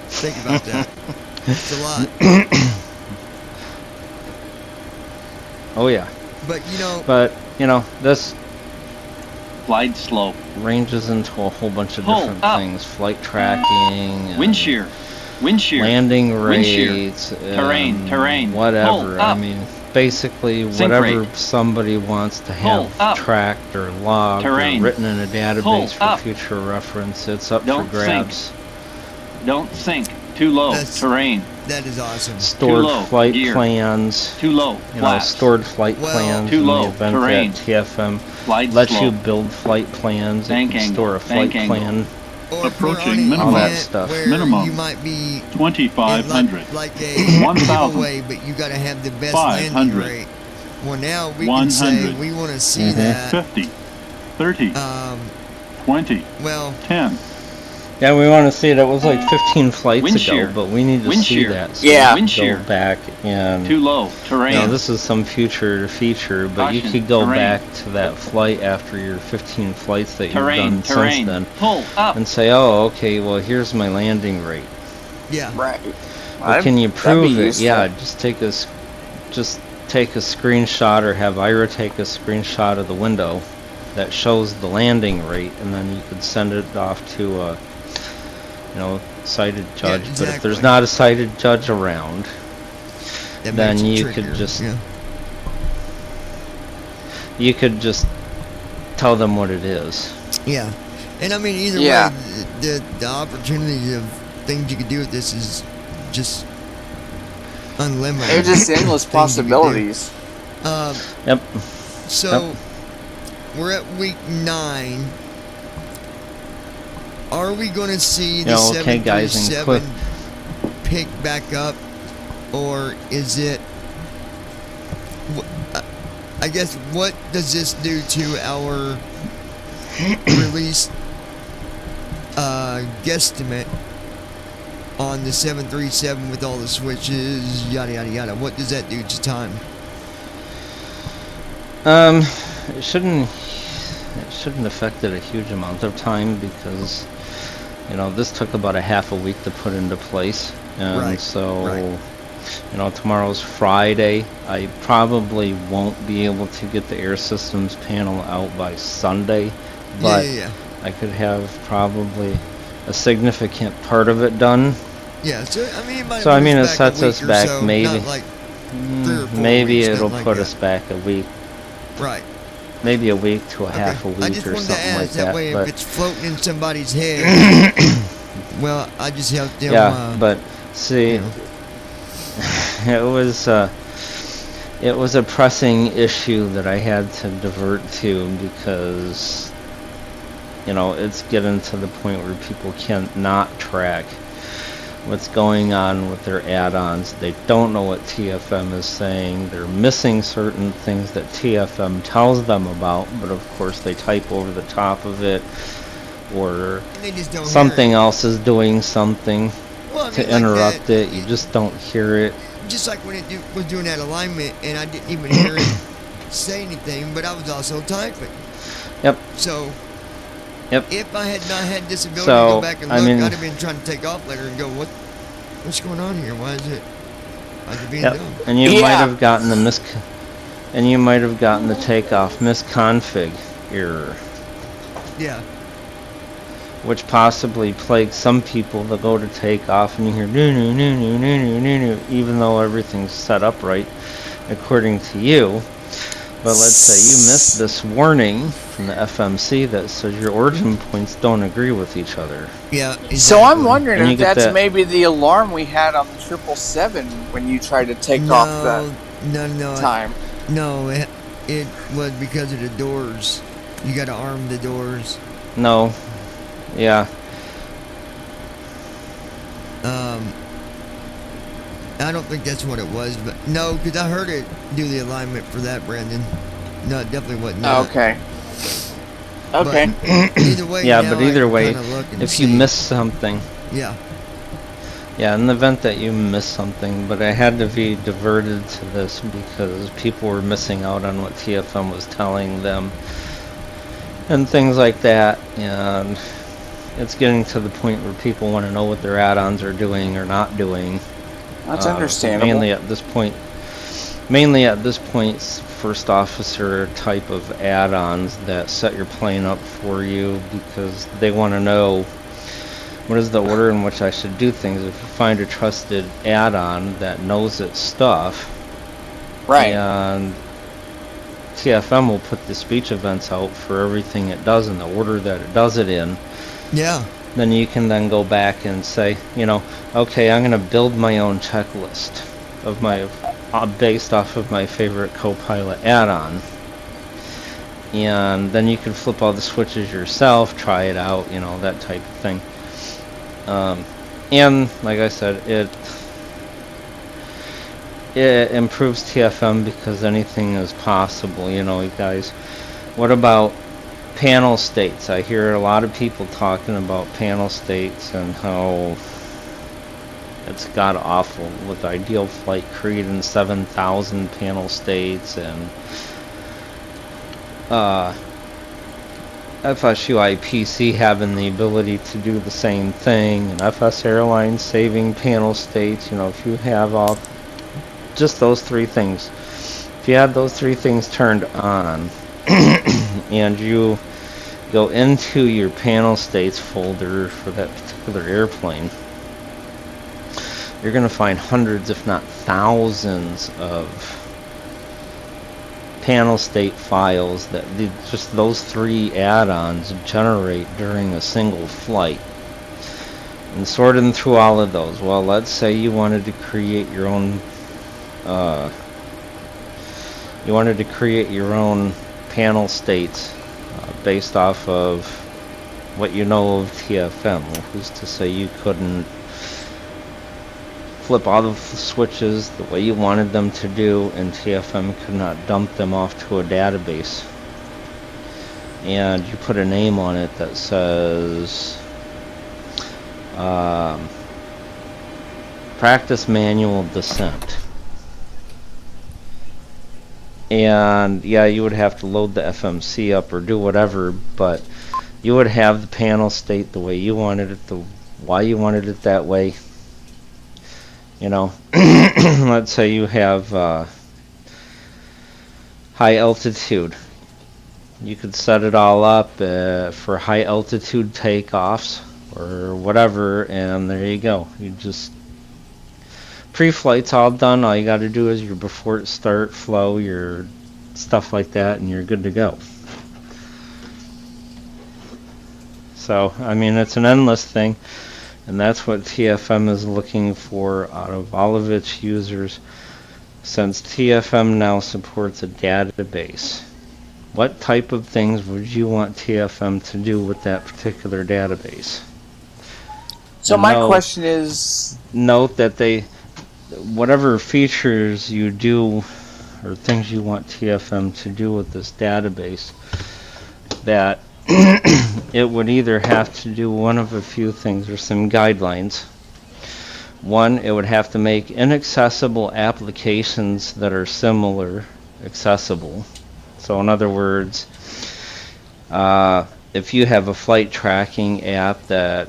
Think about that. It's a lot. Oh yeah. But you know, This Glide slope. ranges into a whole bunch of Pull different up. things: flight tracking, and Wind shear. Wind shear. landing Wind shear. rates, Terrain. whatever. Pull I up. mean, basically Sink whatever rate. somebody wants to have Pull up. tracked or logged or Terrain. written in a database Pull for up. future reference. It's up Don't for grabs. Don't sink. Too low. That's- Terrain. that is awesome. Stored low. flight Gear. plans. Too low. Stored flight Well, plans too in low. the event Terrain. that TFM Glide lets you slope. build flight plans. Bank You can angle. store a flight Bank angle. plan. Or if we're Approaching on an minimum. All that event stuff. where Minimum. you might be in 2,500. like a 1,000. giveaway, but you got to have the best 500. landing rate. Well, now we can say 100. we want to see Mhm. that. 50. 30. 20. Well, 10. Yeah, we want to see it. It was like 15 flights Wind ago, shear. but we need to Wind see shear. that. So Yeah. we Wind can shear. go back and. Too low. Terrain. You know, this is some future feature, but you Caution. could go Terrain. back to that flight after your 15 flights that you've Terrain. done Terrain. since then, Pull up. and say, "Oh, okay. Well, here's my landing rate." yeah. Right. But can you That'd prove be it? useful. Yeah, just take a screenshot, or have Ira take a screenshot of the window that shows the landing rate, and then you could send it off to a, sighted judge. But if exactly. there's not a sighted judge around, That then makes it you trickier, could just yeah. tell them what it is. Yeah. And I mean, either Yeah. way, the opportunity of things you could do with this is just unlimited. They're just endless Things you could do. possibilities. Yep. So we're at week 9. Are we going to see the Yeah, okay, guys, and 737 pick back up, or is it? I guess what does this do to our release guesstimate on the 737 with all the switches, yada yada yada? What does that do to time? It shouldn't affect it a huge amount of time because, this took about a half a week to put into place, and Right, so, right. tomorrow's Friday. I probably won't be able to get the air systems panel out by Sunday, but yeah. I could have probably a significant part of it done Yeah, so I mean, So I mean, it back a sets us week or back so, maybe. not like 3 or 4 Maybe weeks, it'll nothing like put that. us back a week, Right. maybe a week to a Okay. half a I week just or wanted to something ask like that way but if it's floating in somebody's head. Well, I just helped them. yeah, but see, you know. it was a pressing issue that I had to divert to because, you know, it's getting to the point where people can't not track what's going on with their add-ons. They don't know what TFM is saying. They're missing certain things that TFM tells them about, but of course they type over the top of it, or And they just don't something hear it. else is doing something Well, I to mean, like interrupt that, it. You just don't hear it. just like when it was doing that alignment, and I didn't even hear it say anything, but I was also typing. Yep. So, Yep. if I had not had this ability to So, go back and I look, mean- I'd have been trying to take off later and go, what's going on here? Why is it being Yep. done? And you Yeah. might have gotten the takeoff misconfig error, Yeah. which possibly plagues some people that go to take off and you hear no no no no no no no no, even though everything's set up right according to you. But let's say you missed this warning from the FMC that says your origin points don't agree with each other. Yeah. Exactly. So I'm wondering And you if get that's that- maybe the alarm we had on the 777 when you tried to take off that No. time. No, it was because of the doors. You got to arm the doors. No. Yeah. I don't think that's what it was, but no, because I heard it do the alignment for that, Brandon. No, it definitely wasn't that. Okay. Okay. But either way, Yeah, now but I either can way, kinda look and if you see. miss something, Yeah. yeah, in the event that you miss something, but I had to be diverted to this because people were missing out on what TFM was telling them and things like that, and it's getting to the point where people want to know what their add-ons are doing or not doing. That's understandable. Mainly at this point, first officer type of add-ons that set your plane up for you because they want to know what is the order in which I should do things. If you find a trusted add-on that knows its stuff, Right. and TFM will put the speech events out for everything it does in the order that it does it in, Yeah. then you can then go back and say, you know, okay, I'm going to build my own checklist of my based off of my favorite Copilot add-on, and then you can flip all the switches yourself, try it out, you know, that type of thing. And like I said, it improves TFM because anything is possible, you know, you guys. What about panel states? I hear a lot of people talking about panel states and how it's god awful with Ideal Flight creating 7,000 panel states, and FSU IPC having the ability to do the same thing, and FS Airlines saving panel states. You know, if you have all just those three things, if you have those three things turned on and you go into your panel states folder for that particular airplane, you're going to find hundreds, if not thousands, of panel state files that just those three add-ons generate during a single flight. And sorting through all of those, well, let's say you wanted to create your own panel states based off of what you know of TFM. Well, who's to say you couldn't flip all of the switches the way you wanted them to do, and TFM could not dump them off to a database, and you put a name on it that says practice manual descent, and yeah, you would have to load the FMC up or do whatever, but you would have the panel state the way you wanted it, why you wanted it that way. You know, let's say you have high altitude. You could set it all up for high altitude takeoffs, or whatever, and there you go. You just pre-flight's all done. All you got to do is your before start flow, your stuff like that, and you're good to go. So, I mean, it's an endless thing, and that's what TFM is looking for out of all of its users, since TFM now supports a database. What type of things would you want TFM to do with that particular database? So my question is... Note that whatever features you do, or things you want TFM to do with this database, that it would either have to do one of a few things, or some guidelines. One, it would have to make inaccessible applications that are similar accessible. So in other words, if you have a flight tracking app that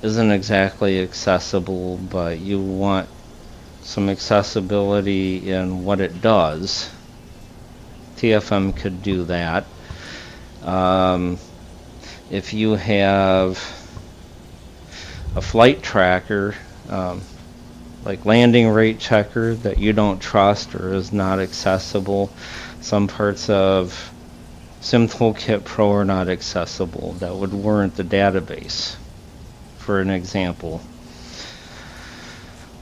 isn't exactly accessible, but you want some accessibility in what it does, TFM could do that. If you have a flight tracker, like landing rate checker, that you don't trust or is not accessible, some parts of SimToolkit Pro are not accessible, that would warrant the database, for an example.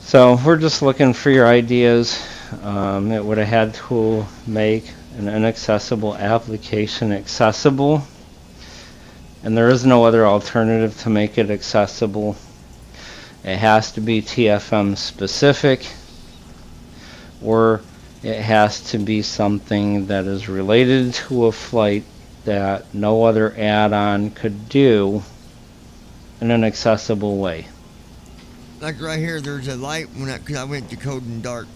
So we're just looking for your ideas. It would have had to make an inaccessible application accessible, and there is no other alternative to make it accessible. It has to be TFM specific, or it has to be something that is related to a flight that no other add-on could do in an accessible way. Like right here, there's a light because I went to code in dark.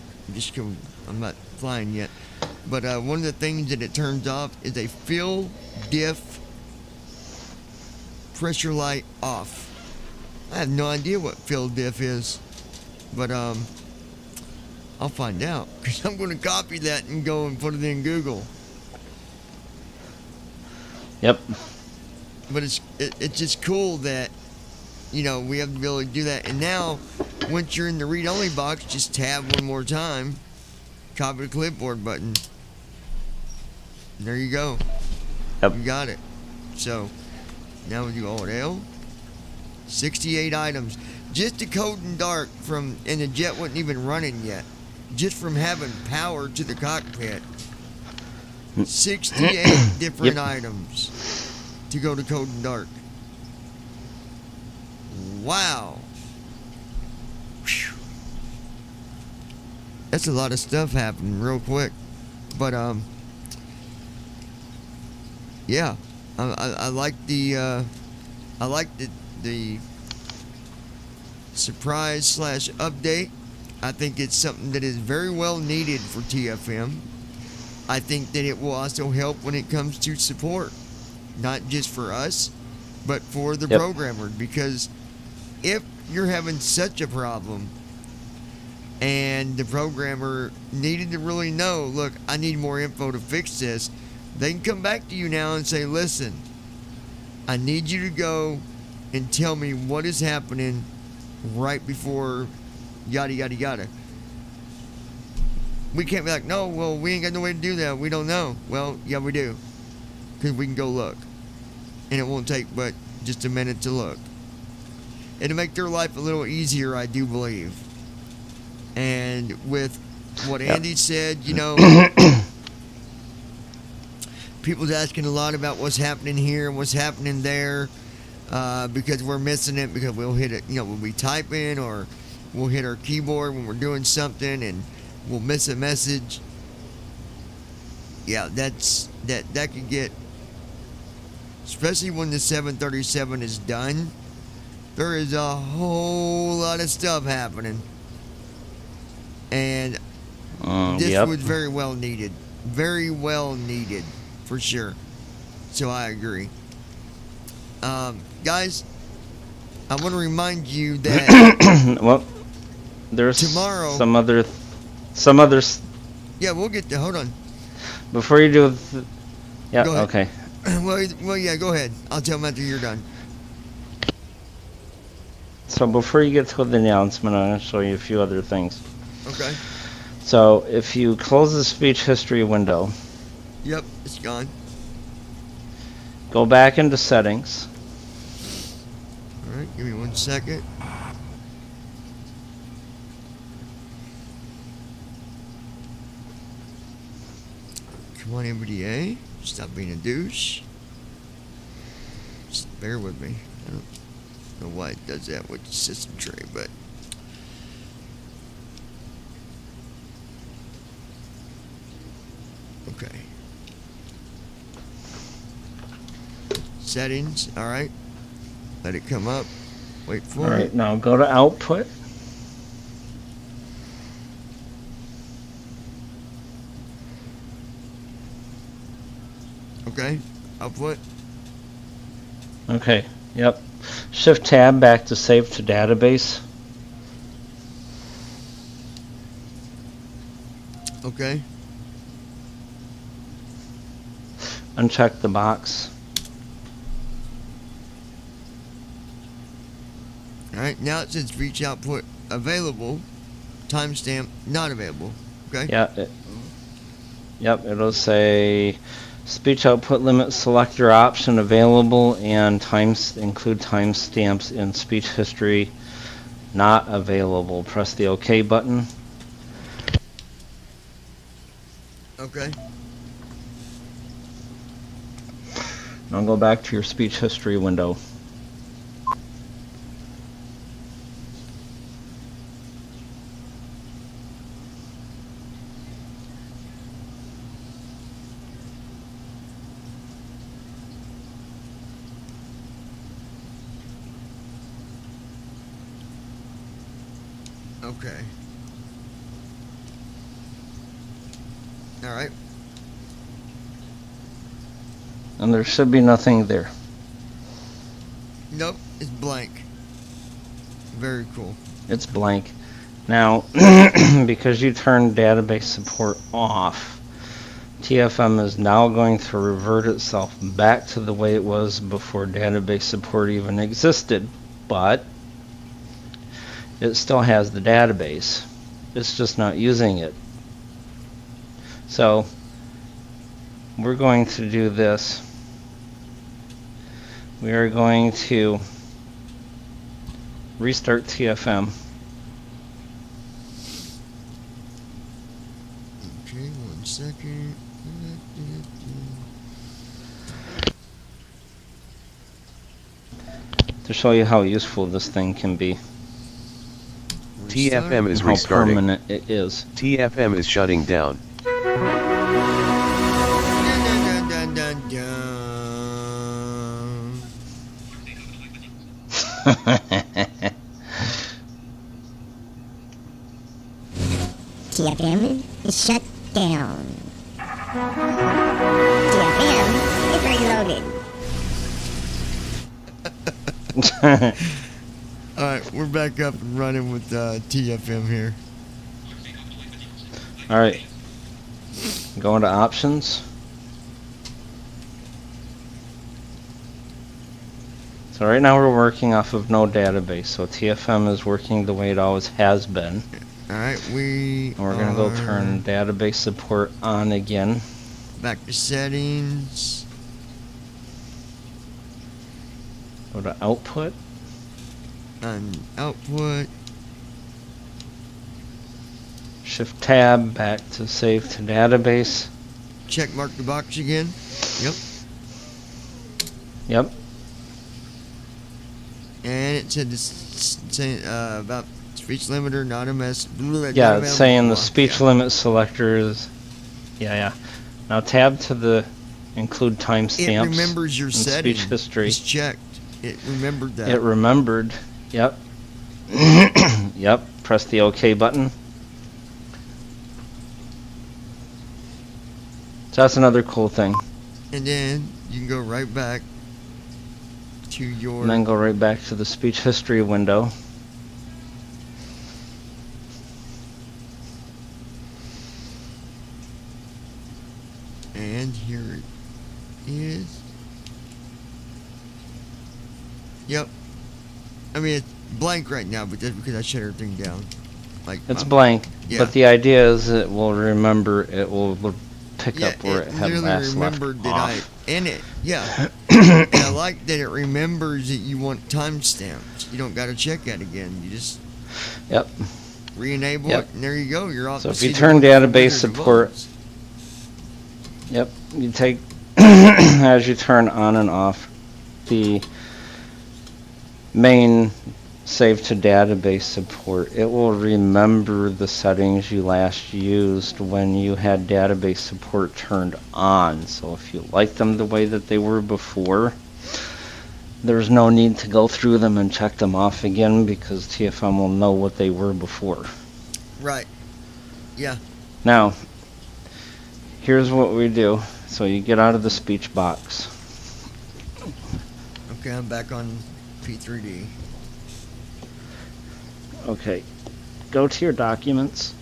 I'm not flying yet. But one of the things that it turns off is a fill diff pressure light off. I have no idea what fill diff is, but I'll find out, because I'm going to copy that and go and put it in Google. Yep. But it's just cool that, you know, we have the ability to do that. And now, once you're in the read-only box, just tab one more time, copy the clipboard button. There you go. Yep. You got it. So, now we do Alt-L. 68 items. Just the code in dark and the jet wasn't even running yet. Just from having power to the cockpit. 68 different items to go to code in dark. Wow. Whew. That's a lot of stuff happening real quick. But yeah, I like the surprise / update. I think it's something that is very well needed for TFM. I think that it will also help when it comes to support, not just for us, but for the programmer. Because if you're having such a problem and the programmer needed to really know, look, I need more info to fix this, they can come back to you now and say, listen, I need you to go and tell me what is happening right before yada yada yada. We can't be like, no, well, we ain't got no way to do that, we don't know. Well, yeah, we do, because we can go look, and it won't take but just a minute to look. It'll make their life a little easier, I do believe. And with what Andy said, you know, people's asking a lot about what's happening here and what's happening there, because we're missing it, because we'll hit it, you know, when we type in, or we'll hit our keyboard when we're doing something and we'll miss a message. Yeah, that could get, especially when the 737 is done, there is a whole lot of stuff happening. And this was very well needed. Very well needed, for sure. So I agree. Guys, I want to remind you that well, there's tomorrow some others. Yeah, we'll get to. Hold on. Before you do, Go ahead. Okay. Well, yeah, go ahead. I'll tell them after you're done. So before you get to the announcement, I'm going to show you a few other things. Okay. So if you close the speech history window, Yep, it's gone. go back into settings. All right, give me 1 second. Come on, MBDA. Stop being a douche. Just bear with me. I don't know why it does that with the system tray, but. Okay. Settings, alright. Let it come up. Wait for All right, it. now go to output. Okay. Output. Okay, yep. Shift tab back to save to database. Okay. Uncheck the box. Alright, now it says reach output available. Timestamp not available. Okay? Yeah. Yep, it'll say speech output limit selector option available and include timestamps in speech history not available. Press the OK button. Okay. Now go back to your speech history window. Okay. Alright. And there should be nothing there. Nope, it's blank. Very cool. It's blank. Now, because you turned database support off, TFM is now going to revert itself back to the way it was before database support even existed, but it still has the database. It's just not using it. So, we're going to do this. We are going to restart TFM. Okay, 1 second. To show you how useful this thing can be. TFM is How restarting. permanent it is. TFM is shutting down. Dun, dun, dun, dun, dun. TFM is shut down. TFM is reloaded. Alright, we're back up and running with TFM here. Alright. Go into options. So right now we're working off of no database, so TFM is working the way it always has been. Alright, And we're gonna go turn database support on again. back to settings. Go to output. On output. Shift tab back to save to database. Check mark the box again. Yep. Yep. And it said this saying about speech limiter, not a mess. Yeah, it's saying the speech limit selector is. Yeah. Now tab to the include timestamps. It remembers your in settings. speech history. It's checked. It remembered that. It remembered. Yep. Yep. Press the OK button. So that's another cool thing. And then you can go right back to your. And then go right back to the speech history window. And here it is. Yep. I mean, blank right now, but that's because I shut everything down. Like It's blank, yeah. but the idea is it will remember. It will pick Yeah, up where it had literally last left remembered that off. and I like that it remembers that you want timestamps. You don't got to check that again. You just Yep. re-enable Yep. it, and there you go. You're off. So to if you see the turn wonderful database Wizard of support- Oz. Yep. You take as you turn on and off the main save to database support, it will remember the settings you last used when you had database support turned on. So if you like them the way that they were before, there's no need to go through them and check them off again because TFM will know what they were before. Right. Yeah. Now, here's what we do. So you get out of the speech box. Okay, I'm back on P3D. Okay, go to your documents.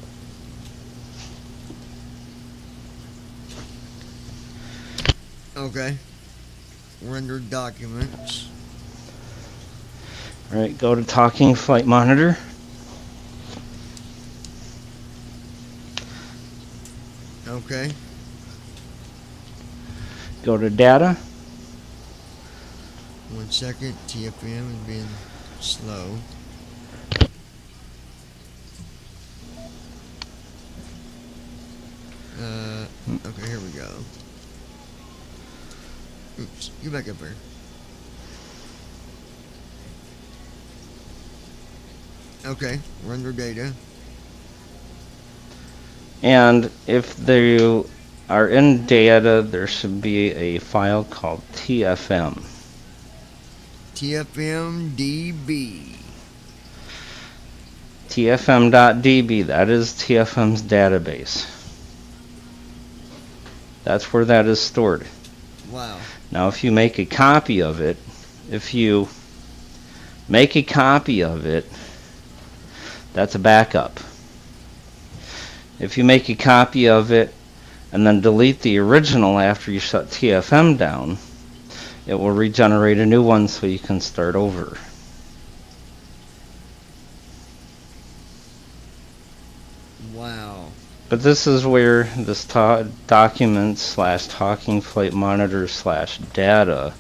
Okay. Render documents. All right, go to Talking Flight Monitor. Okay. Go to Data. 1 second. TFM is being slow. Okay, here we go. Oops, get back up here. Okay, render data. And if they are in Data, there should be a file called TFM. TFMDB. TFM.db, that is TFM's database. That's where that is stored. Wow. Now if you make a copy of it, that's a backup. If you make a copy of it and then delete the original after you shut TFM down, it will regenerate a new one so you can start over. Wow. But this is where this document/talking flight monitor/data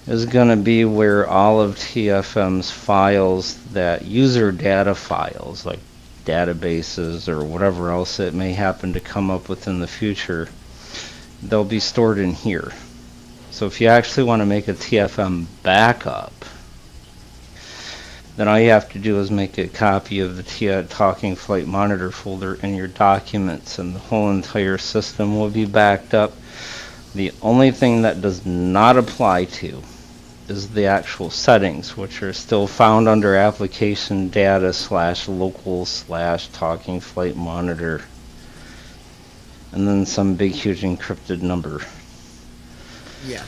is going to be where all of TFM's files, that user data files, like databases or whatever else it may happen to come up with in the future, they'll be stored in here. So if you actually want to make a TFM backup, then all you have to do is make a copy of the Talking Flight Monitor folder in your documents, and the whole entire system will be backed up. The only thing that does not apply to is the actual settings, which are still found under application data/local/Talking Flight Monitor, and then some big huge encrypted number. Yeah.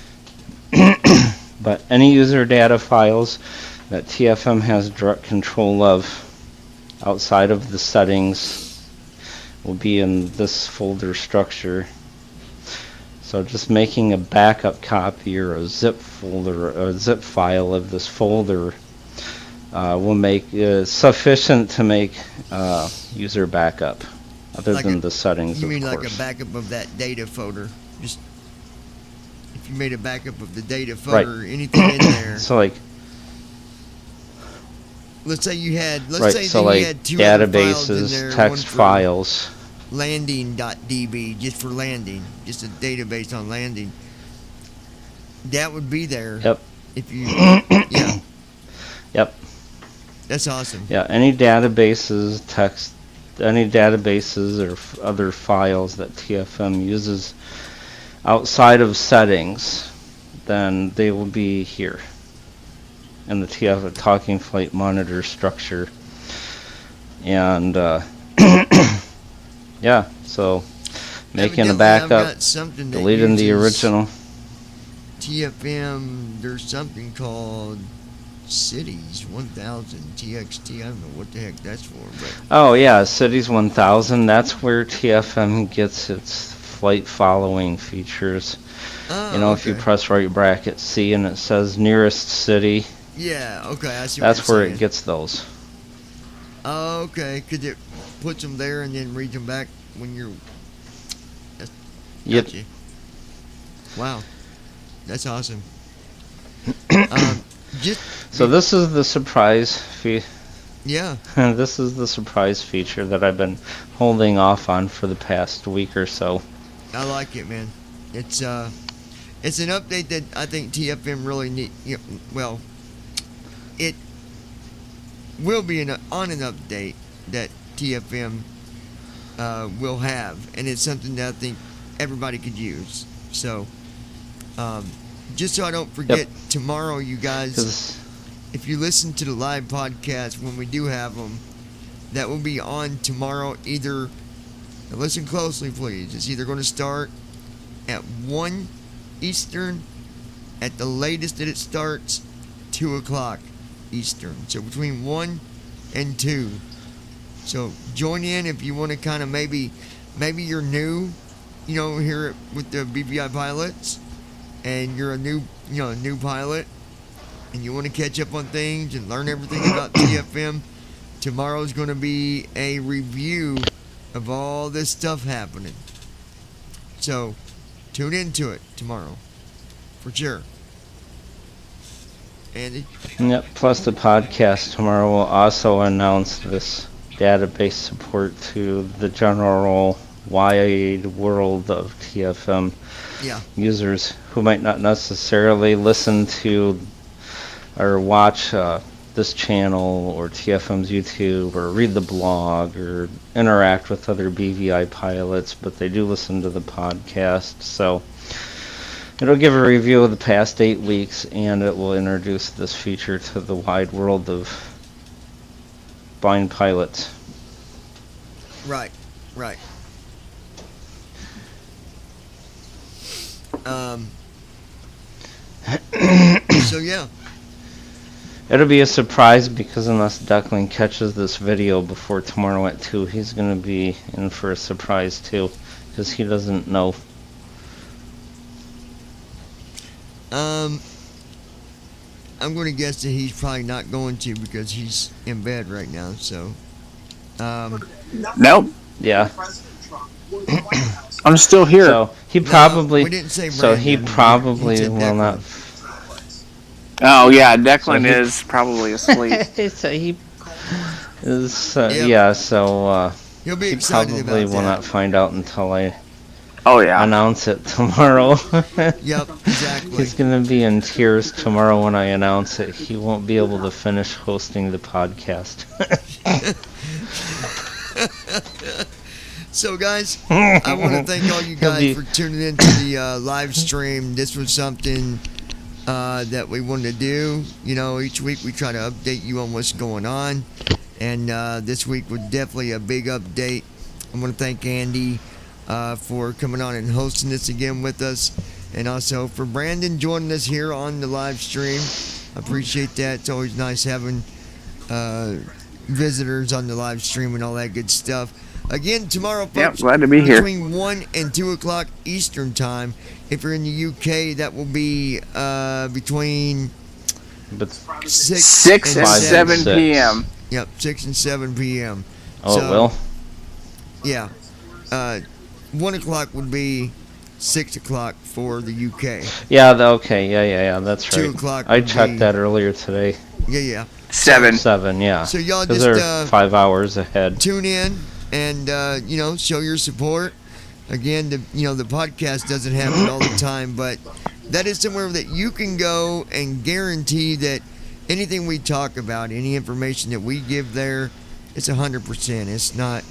But any user data files that TFM has direct control of outside of the settings will be in this folder structure. So just making a backup copy or a zip folder or a zip file of this folder will make sufficient to make user backup, other Like than a- the settings, You of mean course. like a backup of that data folder? Just if you made a backup of the data folder, anything in there. So like, Let's say you had. Let's right, say so that like you had two other files in databases, there. one text for files. landing.db, just for landing, just a database on landing. That would be there. Yep. If you. Yeah. Yep. That's awesome. Yeah, any databases, any databases or other files that TFM uses outside of settings, then they will be here in the Talking Flight Monitor structure. And yeah, so making a Evidently, I've backup, got something that deleting the uses original. TFM. There's something called Cities 1000 TXT. I don't know what the heck that's for, but Oh yeah, Cities 1000, that's where TFM gets its flight following features. oh, You know, if you okay. press right bracket C and it says nearest city, Yeah, okay, I see what That's you're where saying. it gets those. Oh, okay, because it puts them there and then reads them back when you're... Yep. Gotcha. Wow, that's awesome. Just So this is the surprise yeah, this is the surprise feature that I've been holding off on for the past week or so. I like it, man. It's an update that I think TFM really need. Well, it will be on an update that TFM will have, and it's something that I think everybody could use. So, just so I don't forget, tomorrow, you guys, 'Cause- if you listen to the live podcast when we do have them, that will be on tomorrow. Either, now listen closely, please. It's either going to start at 1 Eastern, at the latest that it starts, 2 o'clock Eastern. So between 1 and 2. So join in if you want to kind of maybe you're new, here with the BVI pilots, and you're a new pilot, and you want to catch up on things and learn everything about TFM. Tomorrow's going to be a review of all this stuff happening. So tune into it tomorrow, for sure. Andy? Yep. Plus the podcast tomorrow will also announce this database support to the general wide world of TFM Yeah. users who might not necessarily listen to or watch this channel or TFM's YouTube or read the blog or interact with other BVI pilots, but they do listen to the podcast. So it'll give a review of the past 8 weeks, and it will introduce this feature to the wide world of blind pilots. Right. So yeah. It'll be a surprise because unless Duckling catches this video before tomorrow at 2, he's going to be in for a surprise too, because he doesn't know. I'm going to guess that he's probably not going to because he's in bed right now. So, Nope. Yeah. I'm still here. So he probably. we didn't say So he Brandon. probably We said will Declan. not. Oh yeah, Declan So he- is probably asleep. So he is. Yep. Yeah. So He'll be he excited probably about will that. not find out until I Oh yeah. announce it tomorrow. Yep, exactly. He's gonna be in tears tomorrow when I announce it. He won't be able to finish hosting the podcast. So, guys, I want to thank all you He'll guys be- for tuning into the live stream. This was something that we wanted to do. Each week we try to update you on what's going on. And this week was definitely a big update. I want to thank Andy for coming on and hosting this again with us. And also for Brandon joining us here on the live stream. I appreciate that. It's always nice having visitors on the live stream and all that good stuff. Again, tomorrow, folks, Yep, glad to be here. between 1 and 2 o'clock Eastern Time. If you're in the UK, that will be between But 6 and 7 6. p.m. Yep, 6 and 7 p.m. oh, So, it will. Yeah. 1 o'clock would be 6 o'clock for the UK. Yeah. Okay. Yeah. That's 2 right. o'clock I would checked be- that earlier today. Yeah. 7. 7. Yeah. So y'all Because just they're 5 hours ahead. tune in and show your support. Again, the podcast doesn't happen all the time, but that is somewhere that you can go and guarantee that anything we talk about, any information that we give there, it's 100%. It's not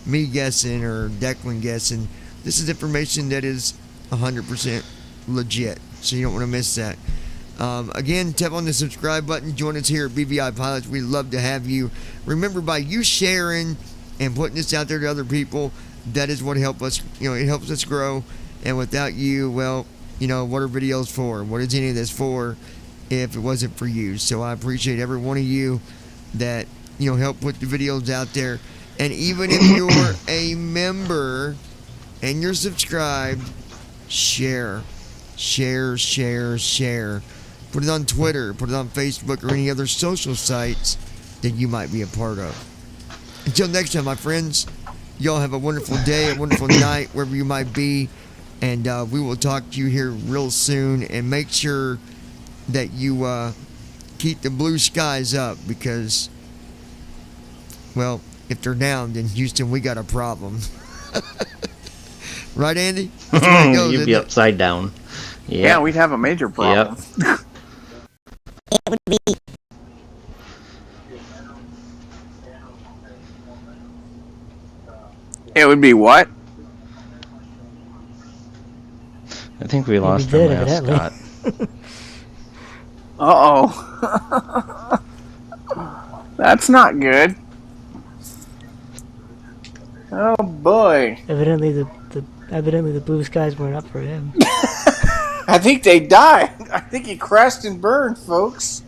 me guessing or Declan guessing. This is information that is 100% legit, so you don't want to miss that. Again, tap on the subscribe button. Join us here at BVI Pilots. We'd love to have you. Remember, by you sharing and putting this out there to other people, that is what helps us. It helps us grow. And without you, well, what are videos for? What is any of this for if it wasn't for you? So I appreciate every one of you that help put the videos out there. And even if you're a member and you're subscribed, share. Put it on Twitter, put it on Facebook, or any other social sites that you might be a part of. Until next time, my friends, y'all have a wonderful day, a wonderful night, wherever you might be, and we will talk to you here real soon. And make sure that you keep the blue skies up, because, well, if they're down, then Houston, we got a problem. Right, Andy? That's the way it goes, You'd isn't be it? upside down. Yeah, we'd have a major problem. Yep. It would be It would be what? I think we lost did, our evidently. mascot. Uh-oh. That's not good. Oh boy. Evidently the blue skies weren't up for him. I think they died. I think he crashed and burned, folks.